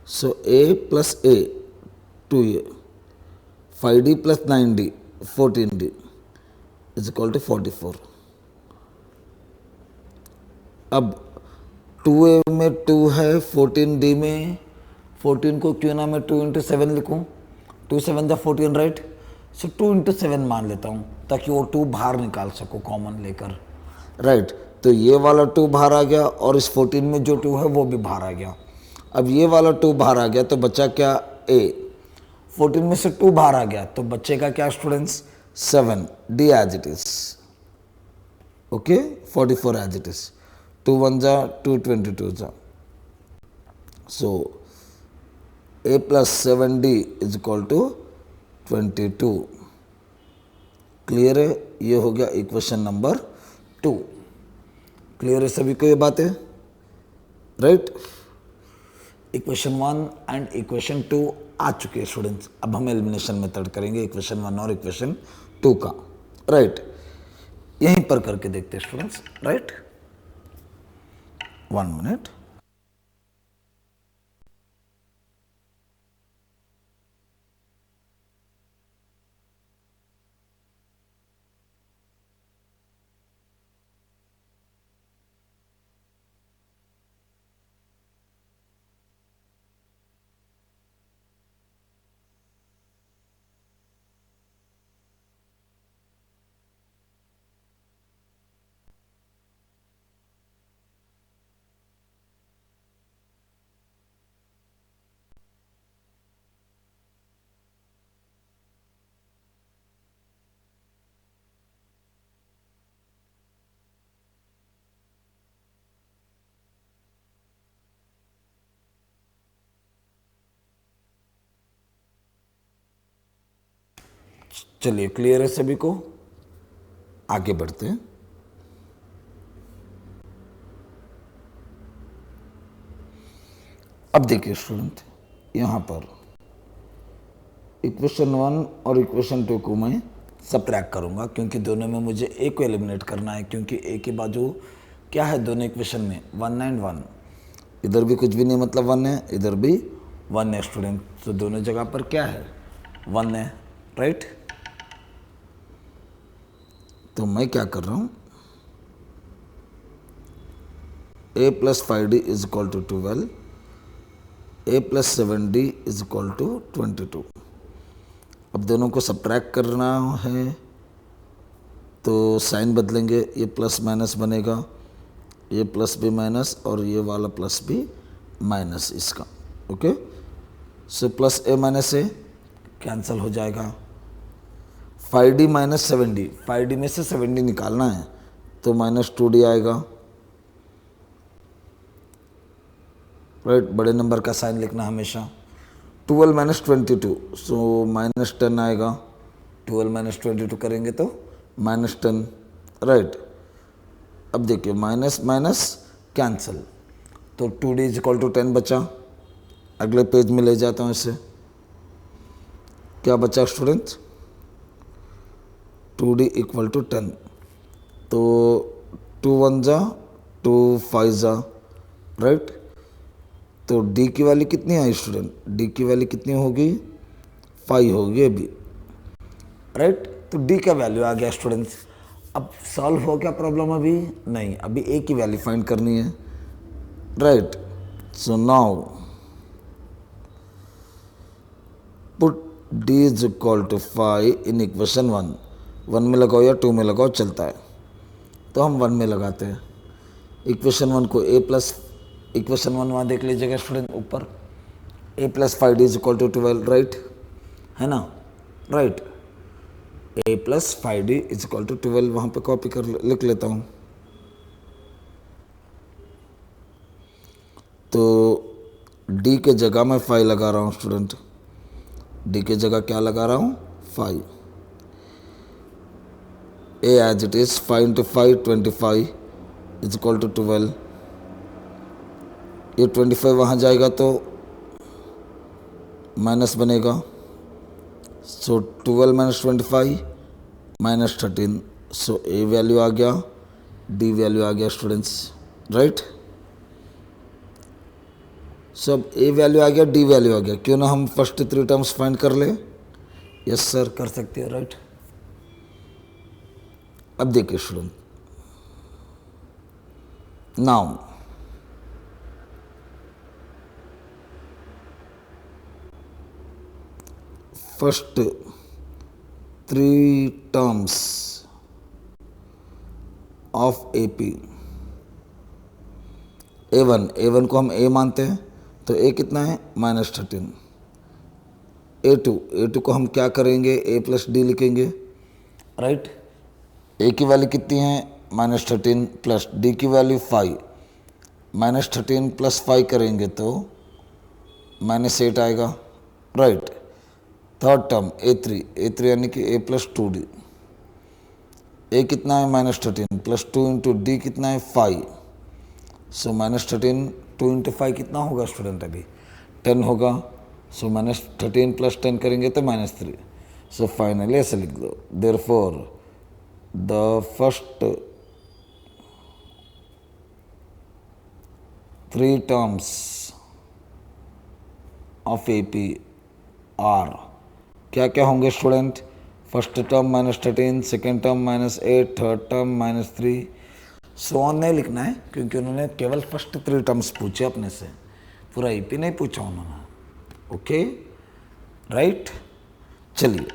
Speaker 1: So a plus a 2a, 5d plus 9d 14d is equal to 44। अब 2a में 2 है, 14d में 14 को क्यों ना मैं 2 इंटू 7 लिखूँ। 2 7 जा 14, राइट। सो 2 इंटू 7 मान लेता हूँ ताकि वो 2 बाहर निकाल सको कॉमन लेकर, राइट। तो ये वाला 2 बाहर आ गया और इस 14 में जो 2 है वो भी बाहर आ गया। अब ये वाला 2 बाहर आ गया तो बचा क्या? a। 14 में से 2 बाहर आ गया तो बचेगा क्या students? 7 D as it is. Okay, 44 as it is. 2 1 जा 2 22 जा, so a plus 7d is equal to 22। Clear है? ये हो गया इक्वेशन नंबर 2। क्लियर है सभी को ये बातें? राइट, इक्वेशन 1 एंड इक्वेशन 2 आ चुके हैं स्टूडेंट्स। अब हम एलिमिनेशन मेथड करेंगे इक्वेशन 1 और इक्वेशन 2 का, राइट। यहीं पर करके देखते हैं स्टूडेंट्स, राइट। 1 मिनट। चलिए, क्लियर है सभी को? आगे बढ़ते हैं। अब देखिए स्टूडेंट, यहाँ पर इक्वेशन 1 और इक्वेशन 2 को मैं सबट्रैक्ट करूँगा क्योंकि दोनों में मुझे ए को एलिमिनेट करना है, क्योंकि ए के बाजू क्या है दोनों इक्वेशन में? 1 एंड 1। इधर भी कुछ भी नहीं, मतलब 1 है, इधर भी 1 है स्टूडेंट। तो दोनों जगह पर क्या है? 1 है, राइट। तो मैं क्या कर रहा हूँ? a plus 5d is equal to 12, a plus 7d is equal to 22। अब दोनों को सबट्रैक्ट करना है तो साइन बदलेंगे, ये प्लस माइनस बनेगा, ये प्लस भी माइनस और ये वाला प्लस भी माइनस इसका। Okay, so plus a minus a cancel हो जाएगा। 5d माइनस 7d, 5d में से 7d निकालना है तो माइनस 2d आएगा, राइट। बड़े नंबर का साइन लिखना हमेशा। 12 माइनस 22, सो माइनस 10 आएगा। 12 माइनस 22 करेंगे तो माइनस 10, राइट। अब देखिए माइनस माइनस कैंसिल, तो 2d इज इक्वल टू 10 बचा। अगले पेज में ले जाता हूँ इसे। क्या बचा स्टूडेंट्स? 2d इक्वल टू 10, तो 2 1 जा 2 5 जा, राइट। तो d की वैल्यू कितनी आई स्टूडेंट? d की वैल्यू कितनी होगी? 5 होगी अभी, राइट। तो डी का वैल्यू आ गया स्टूडेंट्स। अब सॉल्व हो क्या प्रॉब्लम? अभी नहीं, अभी ए की वैल्यू फाइंड करनी है, right. So now put D is equal to 5 in equation 1। 1 में लगाओ या 2 में लगाओ चलता है, तो हम 1 में लगाते हैं। इक्वेशन 1 को ए प्लस, इक्वेशन 1 वहाँ देख लीजिएगा स्टूडेंट ऊपर, A plus 5 D is equal to 12, right है ना, right. A plus 5 D is equal to 12 वहाँ पे कॉपी कर लिख लेता हूँ। तो डी के जगह मैं 5 लगा रहा हूँ स्टूडेंट, डी के जगह क्या लगा रहा हूँ? 5। A as it is 5 into 5 25 is equal to 12। ये 25 वहाँ जाएगा तो माइनस बनेगा, so 12 minus 25 minus 13। So A value आ गया, डी वैल्यू आ गया स्टूडेंट्स, राइट। सब ए वैल्यू आ गया, डी वैल्यू आ गया, क्यों ना हम फर्स्ट 3 टर्म्स फाइंड कर ले? यस सर कर सकते हो, राइट। अब देखिए student, now first 3 terms of A P, A one को हम ए मानते हैं, तो ए कितना है? -13। ए टू को हम क्या करेंगे? ए प्लस डी लिखेंगे, राइट। ए की वैल्यू कितनी है? -13 प्लस डी की वैल्यू 5, -13 प्लस 5 करेंगे तो -8 आएगा, राइट। थर्ड टर्म ए थ्री यानी कि ए प्लस 2d, ए कितना है? -13 प्लस 2 इंटू डी कितना है? 5। सो -13 2 इंटू 5 कितना होगा स्टूडेंट? अभी 10 होगा। सो -13 प्लस 10 करेंगे तो -3। सो फाइनली ऐसे लिख दो, therefore the first 3 terms of A P R, क्या क्या होंगे student? First term -13, second term -8, third term -3, so on नहीं लिखना है, क्योंकि उन्होंने केवल फर्स्ट 3 टर्म्स पूछे अपने से, पूरा ईपी नहीं पूछा उन्होंने, ओके राइट। चलिए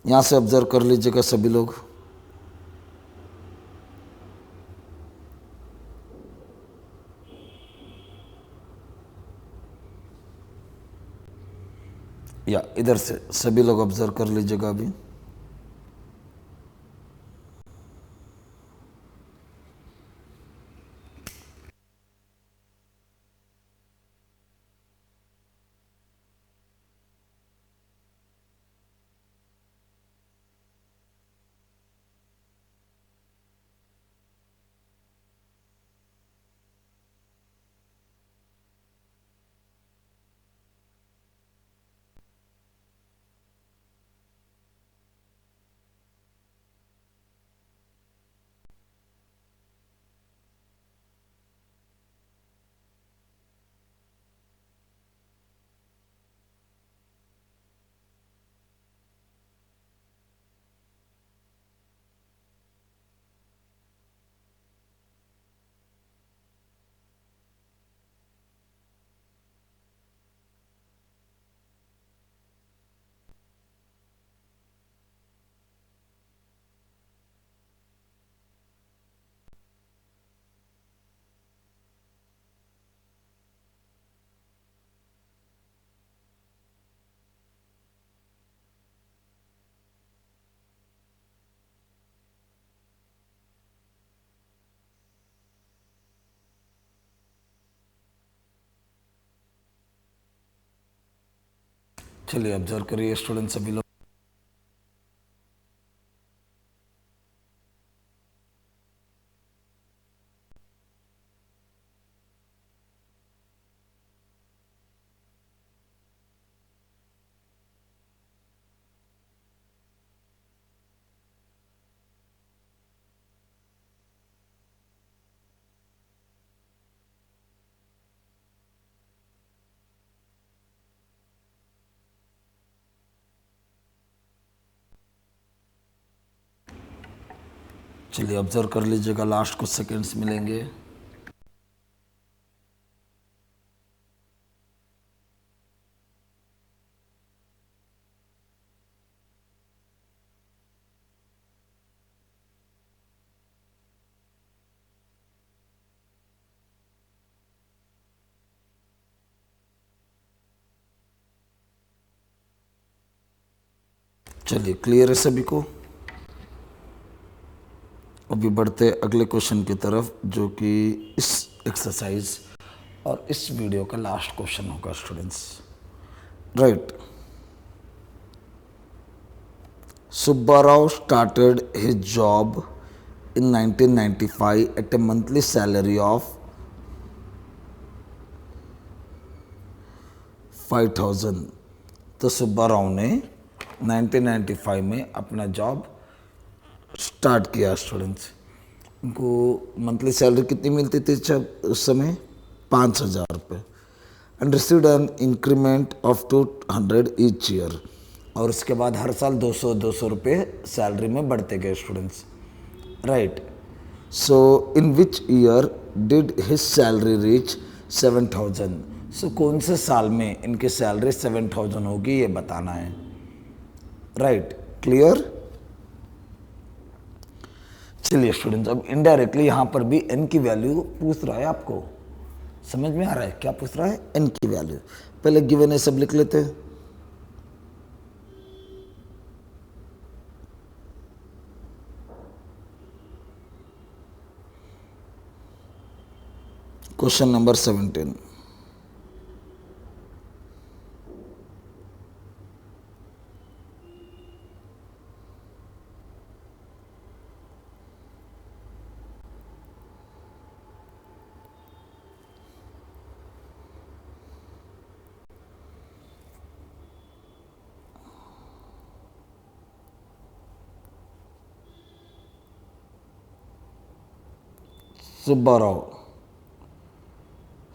Speaker 1: यहाँ से ऑब्जर्व कर लीजिएगा सभी लोग। या इधर से सभी लोग ऑब्जर्व कर लीजिएगा अभी। चलिए ऑब्जर्व करिए स्टूडेंट सभी लोग। चलिए ऑब्जर्व कर लीजिएगा, लास्ट कुछ सेकंड्स मिलेंगे। चलिए क्लियर है सभी को। अभी बढ़ते अगले क्वेश्चन की तरफ, जो कि इस एक्सरसाइज और इस वीडियो का लास्ट क्वेश्चन होगा students. Right, Subbarao started his job in 1995 at a monthly salary of 5,000। तो सुब्बाराव ने 1995 में अपना जॉब स्टार्ट किया स्टूडेंट्स। उनको मंथली सैलरी कितनी मिलती थी उस समय? 5,000 रुपये। And received an increment of 200 each year. और उसके बाद हर साल 200 रुपये सैलरी में बढ़ते गए students. Right, so in which year did his salary reach 7,000? सो कौन से साल में इनकी सैलरी 7,000 होगी, ये बताना है। Right, clear? चलिए स्टूडेंट्स, अब इनडायरेक्टली यहाँ पर भी n की वैल्यू पूछ रहा है आपको। समझ में आ रहा है क्या पूछ रहा है? n की वैल्यू। पहले गिवन है सब लिख लेते हैं। Question number 17। Subbarao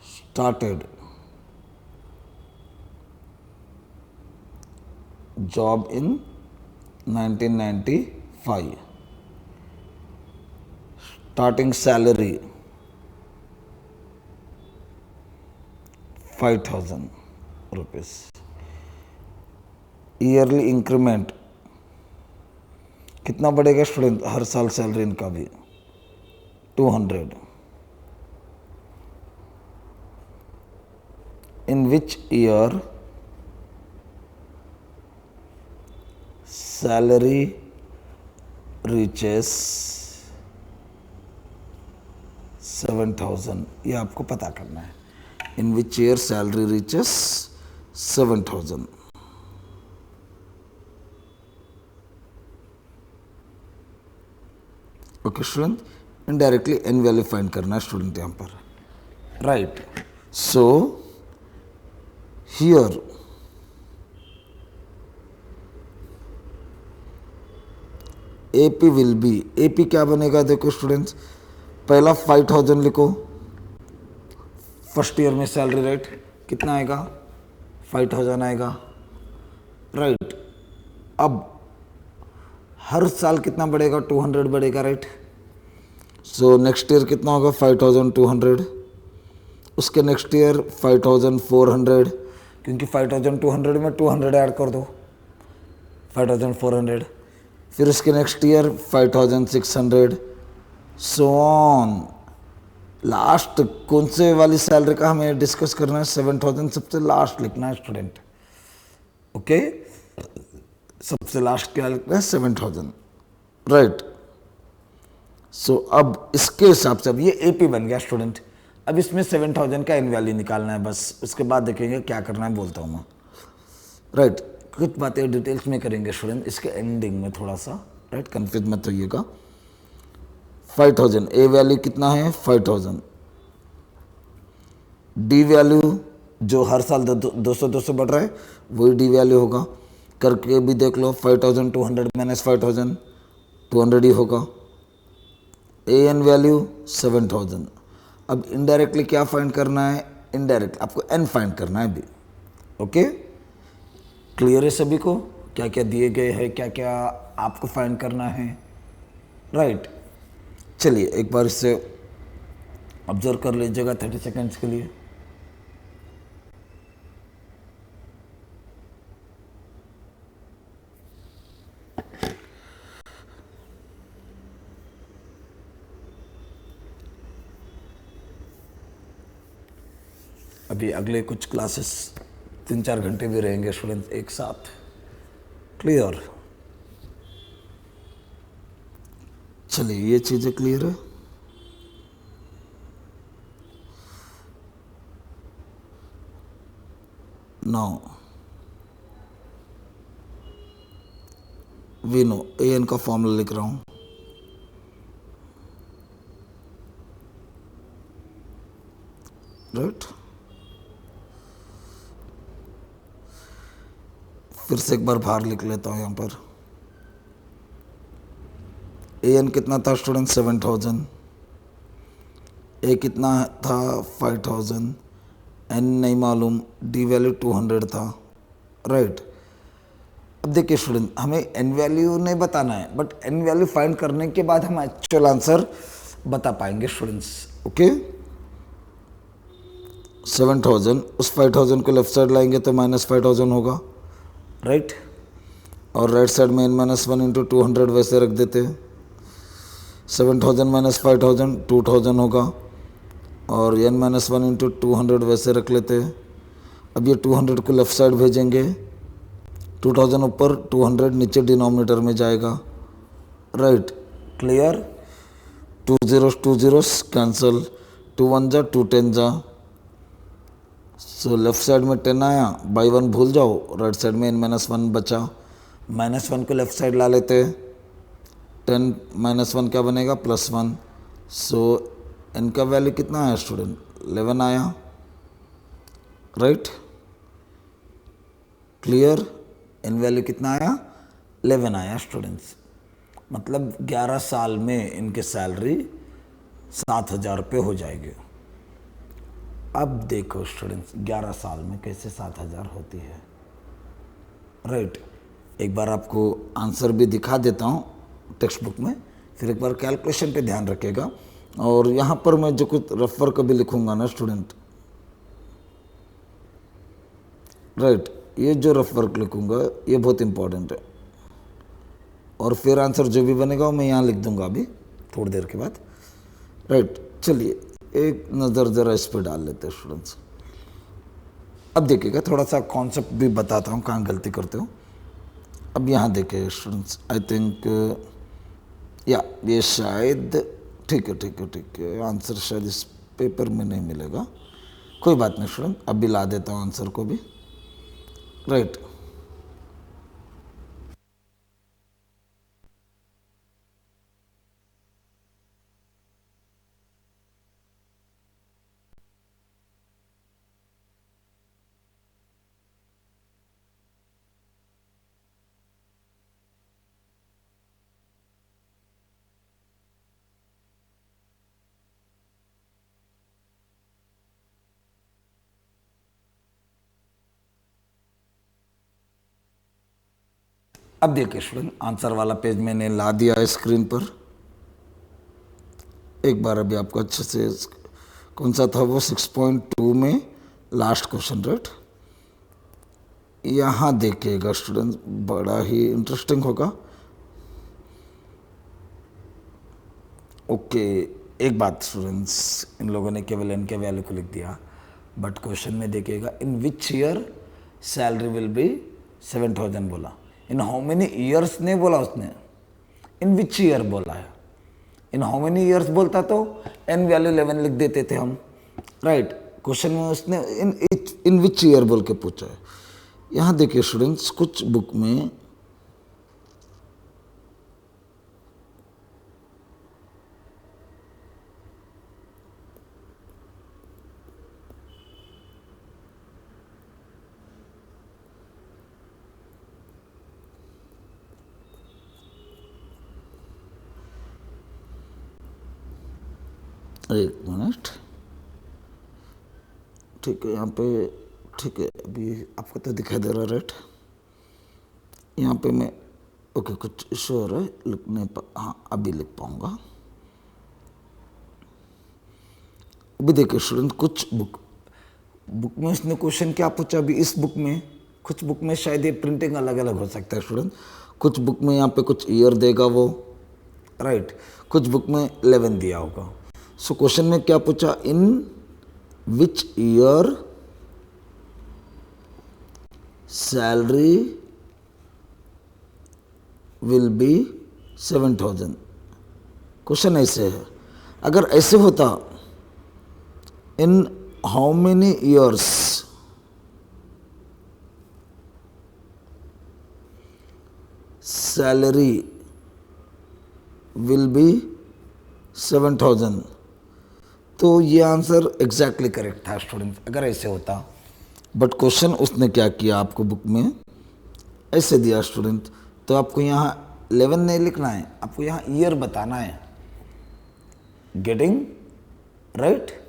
Speaker 1: started job in 1995. Starting salary 5,000 rupees. Yearly increment कितना बढ़ेगा स्टूडेंट? हर साल सैलरी इनका भी 200। In which year salary reaches 7,000? ये आपको पता करना है। In which year salary reaches 7,000? Okay student, indirectly n value find करना है स्टूडेंट यहाँ पर। Right, so here AP will be, AP क्या बनेगा? देखो स्टूडेंट्स, पहला 5,000 लिखो। फर्स्ट ईयर में सैलरी रेट कितना आएगा? 5,000 आएगा। राइट, अब हर साल कितना बढ़ेगा? 200 बढ़ेगा। राइट, सो नेक्स्ट ईयर कितना होगा? 5,200। उसके नेक्स्ट ईयर 5,400, क्योंकि 5,200 में 200 ऐड कर दो, 5,400। फिर उसके next year 5,600, so on. Last कौन से वाली सैलरी का हमें डिस्कस करना है? 7,000 सबसे लास्ट लिखना है स्टूडेंट। ओके, सबसे लास्ट क्या लिखना है? 7,000। राइट, सो अब इसके हिसाब से अब ये AP बन गया स्टूडेंट। अब इसमें 7,000 का n वैल्यू निकालना है बस, उसके बाद देखेंगे क्या करना है, बोलता हूँ मैं। राइट, कुछ बातें डिटेल्स में करेंगे स्टूडेंट इसके एंडिंग में थोड़ा सा। राइट, कन्फ्यूज मत होइएगा। 5,000 A वैल्यू कितना है? 5,000। D वैल्यू जो हर साल 200 बढ़ रहा है वही D वैल्यू होगा। करके भी देख लो, 5,200 माइनस 5,000 200 ही होगा। AN value 7,000। अब इनडायरेक्टली क्या फाइंड करना है? इनडायरेक्ट आपको n फाइंड करना है अभी। ओके, क्लियर है सभी को? क्या क्या दिए गए हैं, क्या क्या आपको फाइंड करना है। राइट, चलिए एक बार इससे ऑब्जर्व कर लीजिएगा 30 सेकेंड्स के लिए। अभी अगले कुछ क्लासेस 3-4 घंटे भी रहेंगे स्टूडेंट्स एक साथ। क्लियर? चलिए ये चीज़ें क्लियर है। नाउ वी नो an का फॉर्मूला लिख रहा हूं। राइट, फिर से एक बार बाहर लिख लेता हूं यहां पर। an कितना था स्टूडेंट? 7000। a कितना था? 5000। n नहीं मालूम, d वैल्यू 200 था। राइट, अब देखिए स्टूडेंट, हमें n वैल्यू नहीं बताना है, बट n वैल्यू फाइंड करने के बाद हम एक्चुअल आंसर बता पाएंगे स्टूडेंट्स। ओके, 7000, उस 5000 को लेफ्ट साइड लाएंगे तो -5000 होगा। राइट, और राइट साइड में n-1 इंटू 200 वैसे रख देते हैं। 7000 माइनस 5000 2000 होगा, और n-1 इंटू 200 वैसे रख लेते हैं। अब ये 200 को लेफ्ट साइड भेजेंगे, 2000 ऊपर, 200 नीचे डिनोमिनेटर में जाएगा। Right, clear? 2 zeros 2 zeros cancel, 2 1 जा 2 10 जा। सो लेफ्ट साइड में 10 आया, बाई 1 भूल जाओ, राइट साइड में n-1 बचा। -1 को लेफ्ट साइड ला लेते हैं, 10 -1 क्या बनेगा? +1। सो n का वैल्यू कितना आया स्टूडेंट? 11 आया। Right, clear? n वैल्यू कितना आया? 11 आया स्टूडेंट्स। मतलब 11 साल में इनके सैलरी 7000 रुपये हो जाएगी। अब देखो स्टूडेंट्स, 11 साल में कैसे 7000 होती है। राइट, एक बार आपको आंसर भी दिखा देता हूँ टेक्स्ट बुक में, फिर एक बार कैलकुलेशन पे ध्यान रखिएगा। और यहाँ पर मैं जो कुछ रफ वर्क भी लिखूंगा ना स्टूडेंट, राइट, ये जो रफ वर्क लिखूंगा ये बहुत इंपॉर्टेंट है। और फिर आंसर जो भी बनेगा वो मैं यहाँ लिख दूंगा अभी थोड़ी देर के बाद। राइट, चलिए एक नज़र ज़रा इस पर डाल लेते हैं स्टूडेंट्स। अब देखिएगा, थोड़ा सा कॉन्सेप्ट भी बताता हूँ कहाँ गलती करते हो। अब यहाँ देखिए स्टूडेंट्स, आई थिंक या ये शायद ठीक है, आंसर शायद इस पेपर में नहीं मिलेगा, कोई बात नहीं स्टूडेंट, अभी ला देता हूँ आंसर को भी। राइट, अब देखिए स्टूडेंट, आंसर वाला पेज मैंने ला दिया है स्क्रीन पर। एक बार अभी आपको अच्छे से, कौन सा था वो? 6.2 में लास्ट क्वेश्चन। राइट, यहाँ देखिएगा स्टूडेंट, बड़ा ही इंटरेस्टिंग होगा। ओके, एक बात स्टूडेंट्स, इन लोगों ने केवल n के वैल्यू को लिख दिया, बट क्वेश्चन में देखिएगा in which year salary will be 7000 बोला। इन हाउ मेनी ईयर्स नहीं बोला उसने, इन विच ईयर बोला है। इन हाउ मेनी ईयर्स बोलता तो n वैल्यू 11 लिख देते थे हम। राइट, क्वेश्चन में उसने इन विच ईयर बोल के पूछा है। यहाँ देखिए स्टूडेंट्स, कुछ बुक में एक मिनट, ठीक है, यहाँ पे ठीक है, अभी आपको तो दिखाई दे रहा है। राइट, यहाँ पे मैं ओके कुछ इशू हो रहा है लिखने पर, हाँ अभी लिख पाऊँगा। अभी देखिए स्टूडेंट, कुछ बुक में उसने क्वेश्चन क्या पूछा, अभी इस बुक में, कुछ बुक में शायद ये प्रिंटिंग अलग अलग हो सकता है स्टूडेंट। कुछ बुक में यहाँ पे कुछ ईयर देगा वो, राइट, कुछ बुक में 11 दिया होगा। सो क्वेश्चन में क्या पूछा, in which year salary will be 7,000। Question ऐसे है, अगर ऐसे होता in how many years salary will be 7,000, तो ये आंसर एग्जैक्टली करेक्ट था स्टूडेंट, अगर ऐसे होता। बट क्वेश्चन उसने क्या किया, आपको बुक में ऐसे दिया स्टूडेंट, तो आपको यहाँ 11 नहीं लिखना है, आपको यहाँ ईयर बताना है। गेटिंग राइट,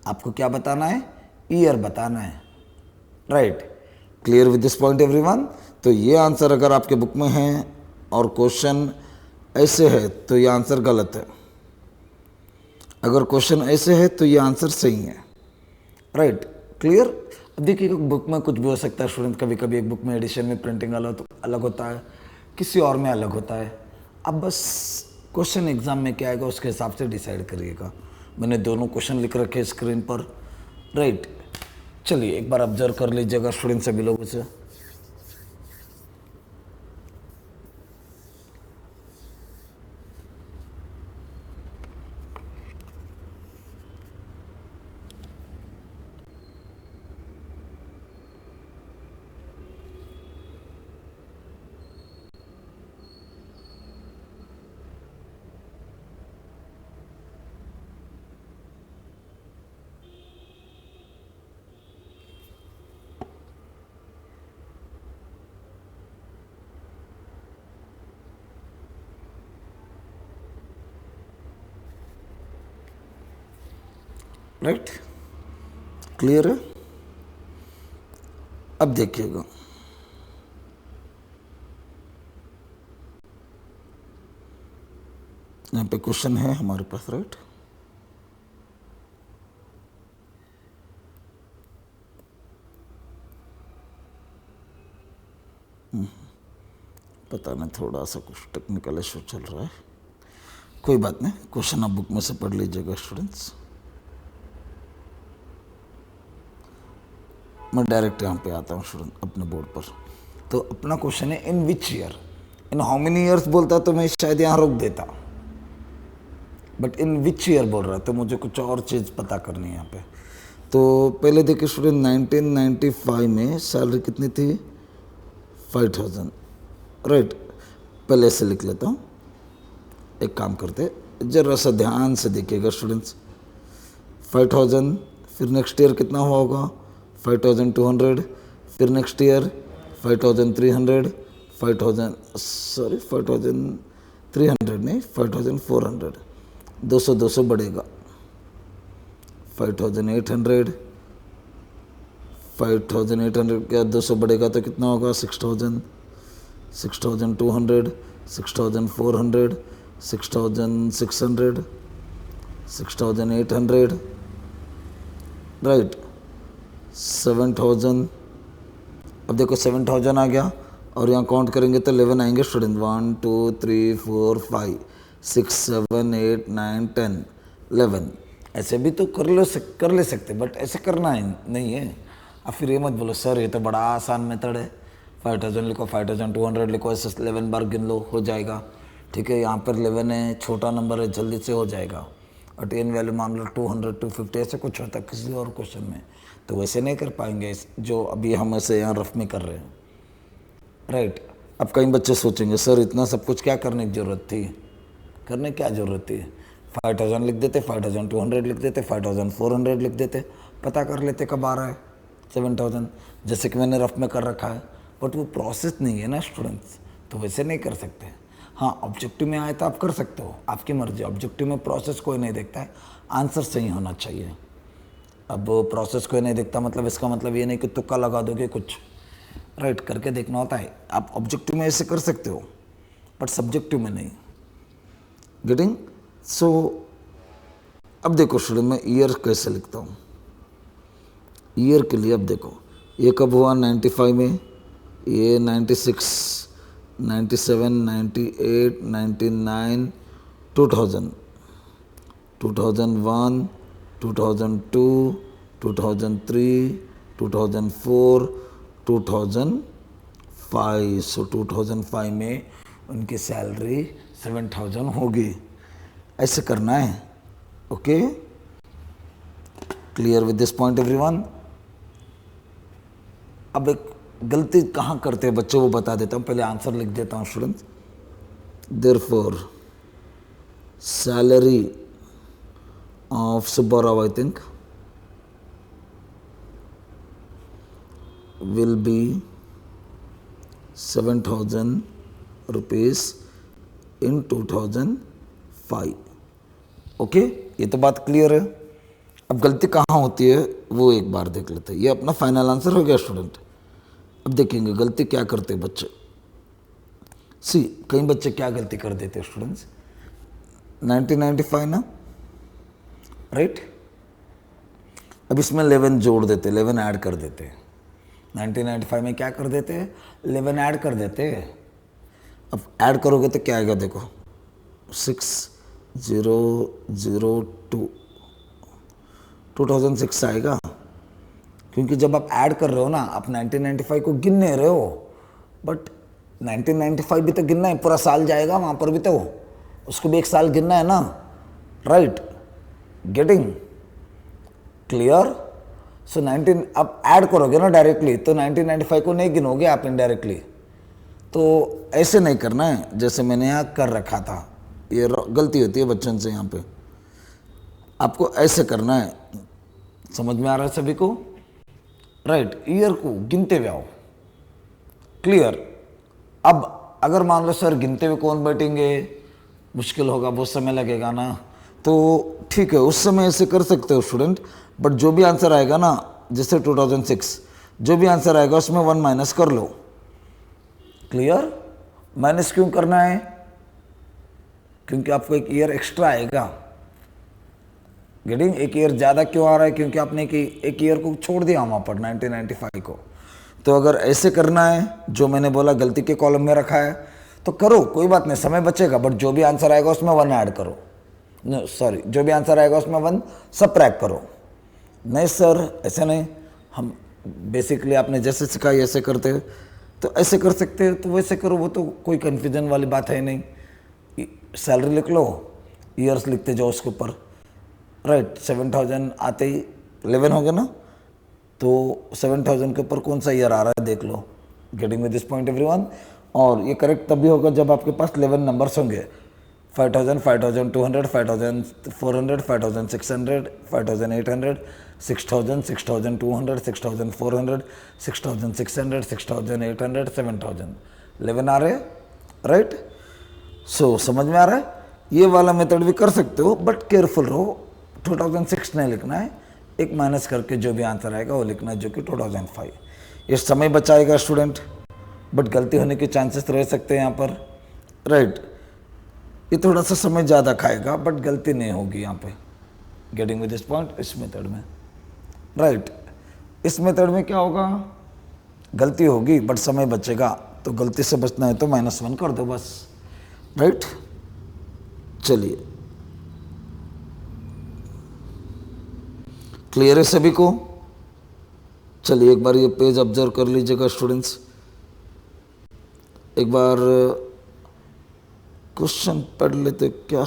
Speaker 1: आपको क्या बताना है, ईयर बताना है, right. Clear with this point everyone. तो ये आंसर अगर आपके बुक में है और क्वेश्चन ऐसे है तो ये आंसर गलत है, अगर क्वेश्चन ऐसे है तो ये आंसर सही है, राइट। क्लियर। अब देखिए बुक में कुछ भी हो सकता है स्टूडेंट, कभी कभी एक बुक में एडिशन में प्रिंटिंग अलग होता है, किसी और में अलग होता है। अब बस क्वेश्चन एग्जाम में क्या आएगा उसके हिसाब से डिसाइड करिएगा। मैंने दोनों क्वेश्चन लिख रखे स्क्रीन पर, राइट। चलिए एक बार ऑब्जर्व कर लीजिएगा स्टूडेंट सभी लोगों से। राइट, क्लियर है। अब देखिएगा, यहाँ पे क्वेश्चन है हमारे पास, राइट। पता नहीं थोड़ा सा कुछ टेक्निकल इशू चल रहा है, कोई बात नहीं। क्वेश्चन आप बुक में से पढ़ लीजिएगा स्टूडेंट्स। मैं डायरेक्ट यहाँ पे आता हूँ स्टूडेंट अपने बोर्ड पर। तो अपना क्वेश्चन है in which year, in how many years बोलता तो मैं शायद यहाँ रोक देता, बट इन विच ईयर बोल रहा है तो मुझे कुछ और चीज़ पता करनी है यहाँ पे। तो पहले देखिए स्टूडेंट, 1995 में सैलरी कितनी थी, 5,000, राइट। पहले से लिख लेता हूँ, एक काम करते, जरा सा ध्यान से देखिएगा स्टूडेंट्स। 5,000, फिर नेक्स्ट ईयर कितना हुआ होगा, 5,200, फिर नेक्स्ट ईयर 5,300, 5,300 नहीं, 5,400, 200 बढ़ेगा, 5,800, 5,800 क्या 200 बढ़ेगा तो कितना होगा, 6,000, 6,200, 6,400, 6,600, 6,800, राइट, 7,000। अब देखो 7,000 आ गया और यहाँ काउंट करेंगे तो 11 आएंगे स्टूडेंट, 1 2 3 4 5 6 7 8 9 10 11। ऐसे भी तो कर ले सकते, बट ऐसे करना है नहीं है। अब फिर ये मत बोलो सर ये तो बड़ा आसान मेथड है, 5,000 लिखो, 5,200 लिखो, ऐसे 11 बार गिन लो, हो जाएगा। ठीक है, यहाँ पर 11 है, छोटा नंबर है, जल्दी से हो जाएगा। और टेन वैल्यू मान लो 200 250 ऐसे कुछ होता है किसी और क्वेश्चन में, तो वैसे नहीं कर पाएंगे जो अभी हम ऐसे यहाँ रफ में कर रहे हैं, राइट। अब कई बच्चे सोचेंगे सर इतना सब कुछ क्या करने की ज़रूरत थी, करने क्या ज़रूरत थी, 5,000 लिख देते, 5,200 लिख देते, 5,400 लिख देते, पता कर लेते कब आ रहा है 7,000, जैसे कि मैंने रफ में कर रखा है। बट वो प्रोसेस नहीं है ना स्टूडेंट्स, तो वैसे नहीं कर सकते। हाँ ऑब्जेक्टिव में आए तो आप कर सकते हो, आपकी मर्जी। ऑब्जेक्टिव में प्रोसेस कोई नहीं देखता है, आंसर सही होना चाहिए। अब प्रोसेस कोई नहीं देखता मतलब इसका मतलब ये नहीं कि तुक्का लगा दोगे कुछ, राइट, करके देखना होता है। आप ऑब्जेक्टिव में ऐसे कर सकते हो बट सब्जेक्टिव में नहीं। गेटिंग? सो अब देखो स्टूडेंट, मैं ईयर कैसे लिखता हूँ। ईयर के लिए अब देखो, ये कब हुआ 95 में, ये 96, 97, 98, 99, 2000, 2001, 2002, 2003, 2004, 2005। सो 2005 में उनकी सैलरी 7000 होगी। ऐसे करना है। Okay, clear with this point everyone. अब एक गलती कहाँ करते हैं बच्चों, वो बता देता हूँ, पहले आंसर लिख देता हूँ students. Therefore salary of Subbarao, I think, will be 7000 rupees in 2005। Okay, ये तो बात क्लियर है। अब गलती कहाँ होती है वो एक बार देख लेते हैं। ये अपना फाइनल आंसर हो गया स्टूडेंट। अब देखेंगे गलती क्या करते हैं बच्चे। सी, कई बच्चे क्या गलती कर देते हैं स्टूडेंट्स। 1995 ना, राइट। अब इसमें 11 जोड़ देते, 11 ऐड कर देते। 1995 में क्या कर देते, 11 ऐड कर देते। अब ऐड करोगे तो क्या आएगा देखो, 6002, 2006 आएगा। क्योंकि जब आप ऐड कर रहे हो ना, आप 1995 को गिन नहीं रहे हो, बट 1995 भी तो गिनना है, पूरा साल जाएगा वहाँ पर भी, तो उसको भी एक साल गिनना है ना, राइट। Getting clear. सो 19 अब ऐड करोगे ना डायरेक्टली, तो 1995 को नहीं गिनोगे आप इनडायरेक्टली। तो ऐसे नहीं करना है जैसे मैंने यहाँ कर रखा था, ये गलती होती है बच्चों से। यहाँ पे आपको ऐसे करना है। समझ में आ रहा है सभी को, राइट। ईयर को गिनते हुए आओ। क्लियर। अब अगर मान लो सर गिनते हुए कौन बैठेंगे, मुश्किल होगा, बहुत समय लगेगा ना, तो ठीक है, उस समय ऐसे कर सकते हो स्टूडेंट। बट जो भी आंसर आएगा ना, जैसे 2006, जो भी आंसर आएगा उसमें 1 माइनस कर लो। क्लियर। माइनस क्यों करना है, क्योंकि आपको एक ईयर एक्स्ट्रा आएगा। गेटिंग, एक ईयर ज़्यादा क्यों आ रहा है, क्योंकि आपने एक ईयर को छोड़ दिया वहाँ पर 1995 को। तो अगर ऐसे करना है, जो मैंने बोला गलती के कॉलम में रखा है, तो करो, कोई बात नहीं, समय बचेगा। बट जो भी आंसर आएगा उसमें 1 ऐड करो। सॉरी, जो भी आंसर आएगा उसमें 1 सबट्रैक्ट करो। नहीं सर ऐसे नहीं, हम बेसिकली आपने जैसे सिखाई ऐसे करते हैं, तो ऐसे कर सकते हैं तो वैसे करो, वो तो कोई कन्फ्यूजन वाली बात है नहीं। सैलरी लिख लो, ईयर्स लिखते जाओ उसके ऊपर, राइट। 7000 आते ही 11 हो गया ना, तो 7000 के ऊपर कौन सा ईयर आ रहा है देख लो। Getting with this point everyone. और ये करेक्ट तभी होगा जब आपके पास 11 नंबर्स होंगे। 5000, 5200, 5400, 5600, 5800, 6000, 6200, 6400, 6600, 6800, 7000, 11 आ रहे हैं, राइट। सो समझ में आ रहा है। ये वाला मेथड भी कर सकते हो, बट केयरफुल रहो। 2006 नहीं लिखना है, एक माइनस करके जो भी आंसर आएगा वो लिखना है, जो कि 2005। ये समय बचाएगा स्टूडेंट, बट गलती होने के चांसेस रह सकते हैं यहाँ पर, राइट। ये थोड़ा सा समय ज़्यादा खाएगा, बट गलती नहीं होगी यहाँ पे। गेटिंग विद दिस पॉइंट, इस मेथड में, राइट। इस मेथड में क्या होगा, गलती होगी बट समय बचेगा। तो गलती से बचना है तो -1 कर दो बस, राइट। चलिए, क्लियर है सभी को। चलिए एक बार ये पेज ऑब्जर्व कर लीजिएगा स्टूडेंट्स। एक बार क्वेश्चन पढ़ लेते क्या,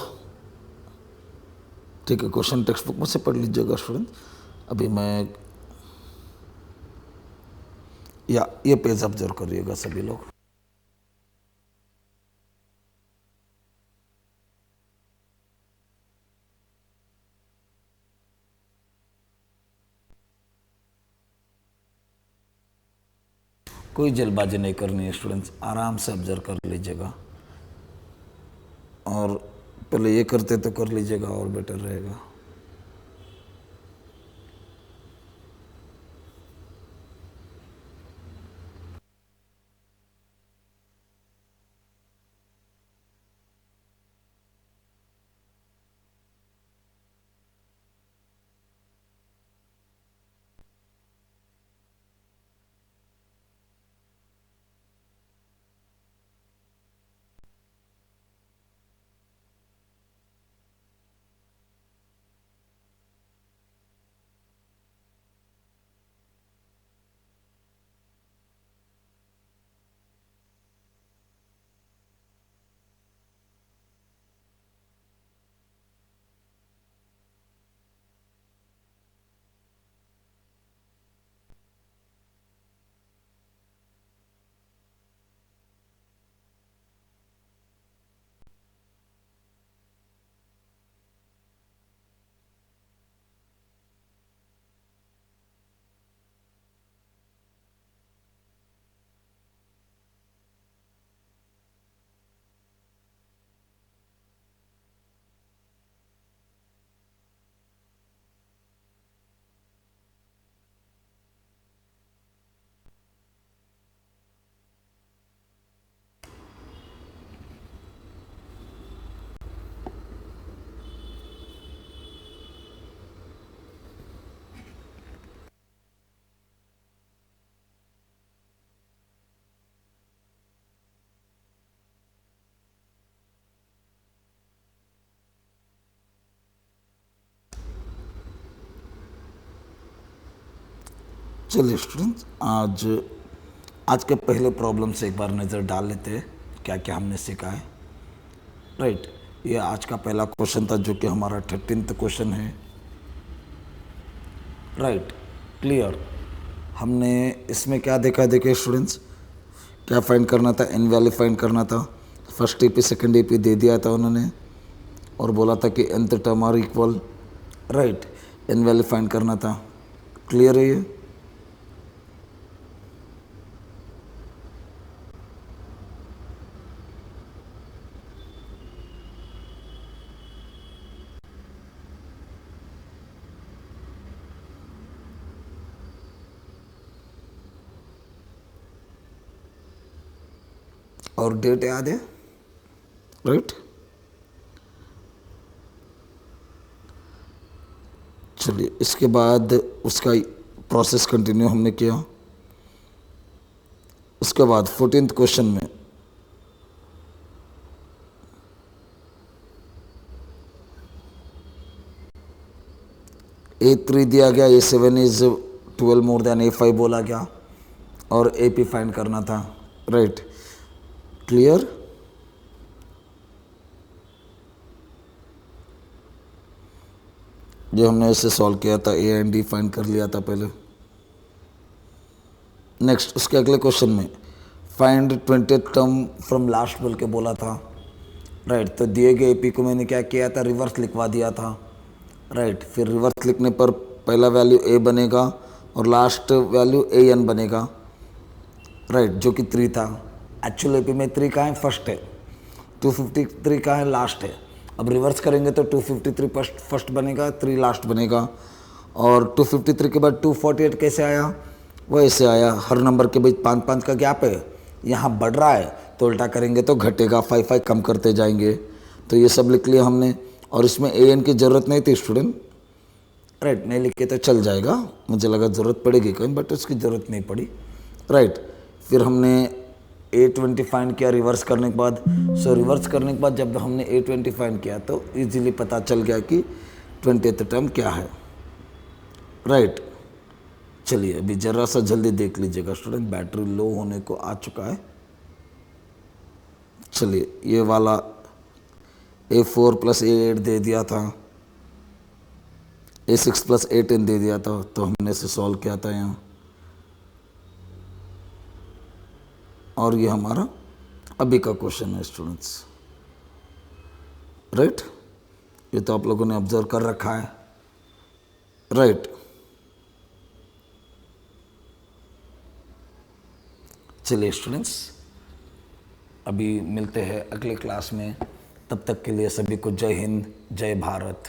Speaker 1: ठीक है, क्वेश्चन टेक्स्ट बुक में से पढ़ लीजिएगा स्टूडेंट। अभी मैं या ये पेज ऑब्जर्व करिएगा सभी लोग। कोई जल्दबाजी नहीं करनी है स्टूडेंट्स, आराम से ऑब्जर्व कर लीजिएगा। और पहले ये करते तो कर लीजिएगा और बेटर रहेगा। चलिए स्टूडेंट्स, आज आज के पहले प्रॉब्लम से एक बार नज़र डाल लेते हैं क्या क्या हमने सीखा है। राइट, ये आज का पहला क्वेश्चन था जो कि हमारा 13th क्वेश्चन है। Right, clear. हमने इसमें क्या देखा, देखिए स्टूडेंट्स, क्या फाइंड करना था, एन वैल्यू फाइंड करना था। फर्स्ट एपी सेकंड एपी दे दिया था उन्होंने और बोला था कि nth term are equal. Right, n value find करना था। क्लियर है ये? और डेट याद है? राइट, चलिए इसके बाद उसका प्रोसेस कंटिन्यू हमने किया। उसके बाद 14th क्वेश्चन में A3 दिया गया, A7 is 12 more than A5 बोला गया और AP फाइंड करना था। Right, clear. जो हमने ऐसे सॉल्व किया था, A एंड D फाइंड कर लिया था पहले। नेक्स्ट उसके अगले क्वेश्चन में find 20th term from last बोल के बोला था। राइट, तो दिए गए AP को मैंने क्या किया था, रिवर्स लिखवा दिया था। राइट, फिर रिवर्स लिखने पर पहला वैल्यू A बनेगा और लास्ट वैल्यू AN बनेगा। राइट, जो कि 3 था। एक्चुअल AP में 3 कहाँ है, फर्स्ट है। 253 कहाँ है, लास्ट है। अब रिवर्स करेंगे तो 253 फर्स्ट बनेगा, 3 लास्ट बनेगा। और 253 के बाद 248 कैसे आया, वो ऐसे आया। हर नंबर के बीच 5-5 का गैप है, यहाँ बढ़ रहा है तो उल्टा करेंगे तो घटेगा, 5-5 कम करते जाएंगे। तो ये सब लिख लिया हमने और इसमें AN की ज़रूरत नहीं थी स्टूडेंट। राइट, नहीं लिखे तो चल जाएगा, मुझे लगा ज़रूरत पड़ेगी कहीं, बट उसकी ज़रूरत नहीं पड़ी। राइट, फिर हमने A20 फाइंड किया रिवर्स करने के बाद। रिवर्स करने के बाद जब हमने A20 फाइंड किया तो इजीली पता चल गया कि 20th टर्म क्या है। राइट, चलिए अभी ज़रा सा जल्दी देख लीजिएगा स्टूडेंट, बैटरी लो होने को आ चुका है। चलिए ये वाला A4 + A8 दे दिया था, A6 + A10 दे दिया था, तो हमने इसे सॉल्व किया था यहाँ। और ये हमारा अभी का क्वेश्चन है स्टूडेंट्स। राइट, ये तो आप लोगों ने ऑब्जर्व कर रखा है। राइट, चलिए स्टूडेंट्स, अभी मिलते हैं अगले क्लास में। तब तक के लिए सभी को जय हिंद, जय भारत।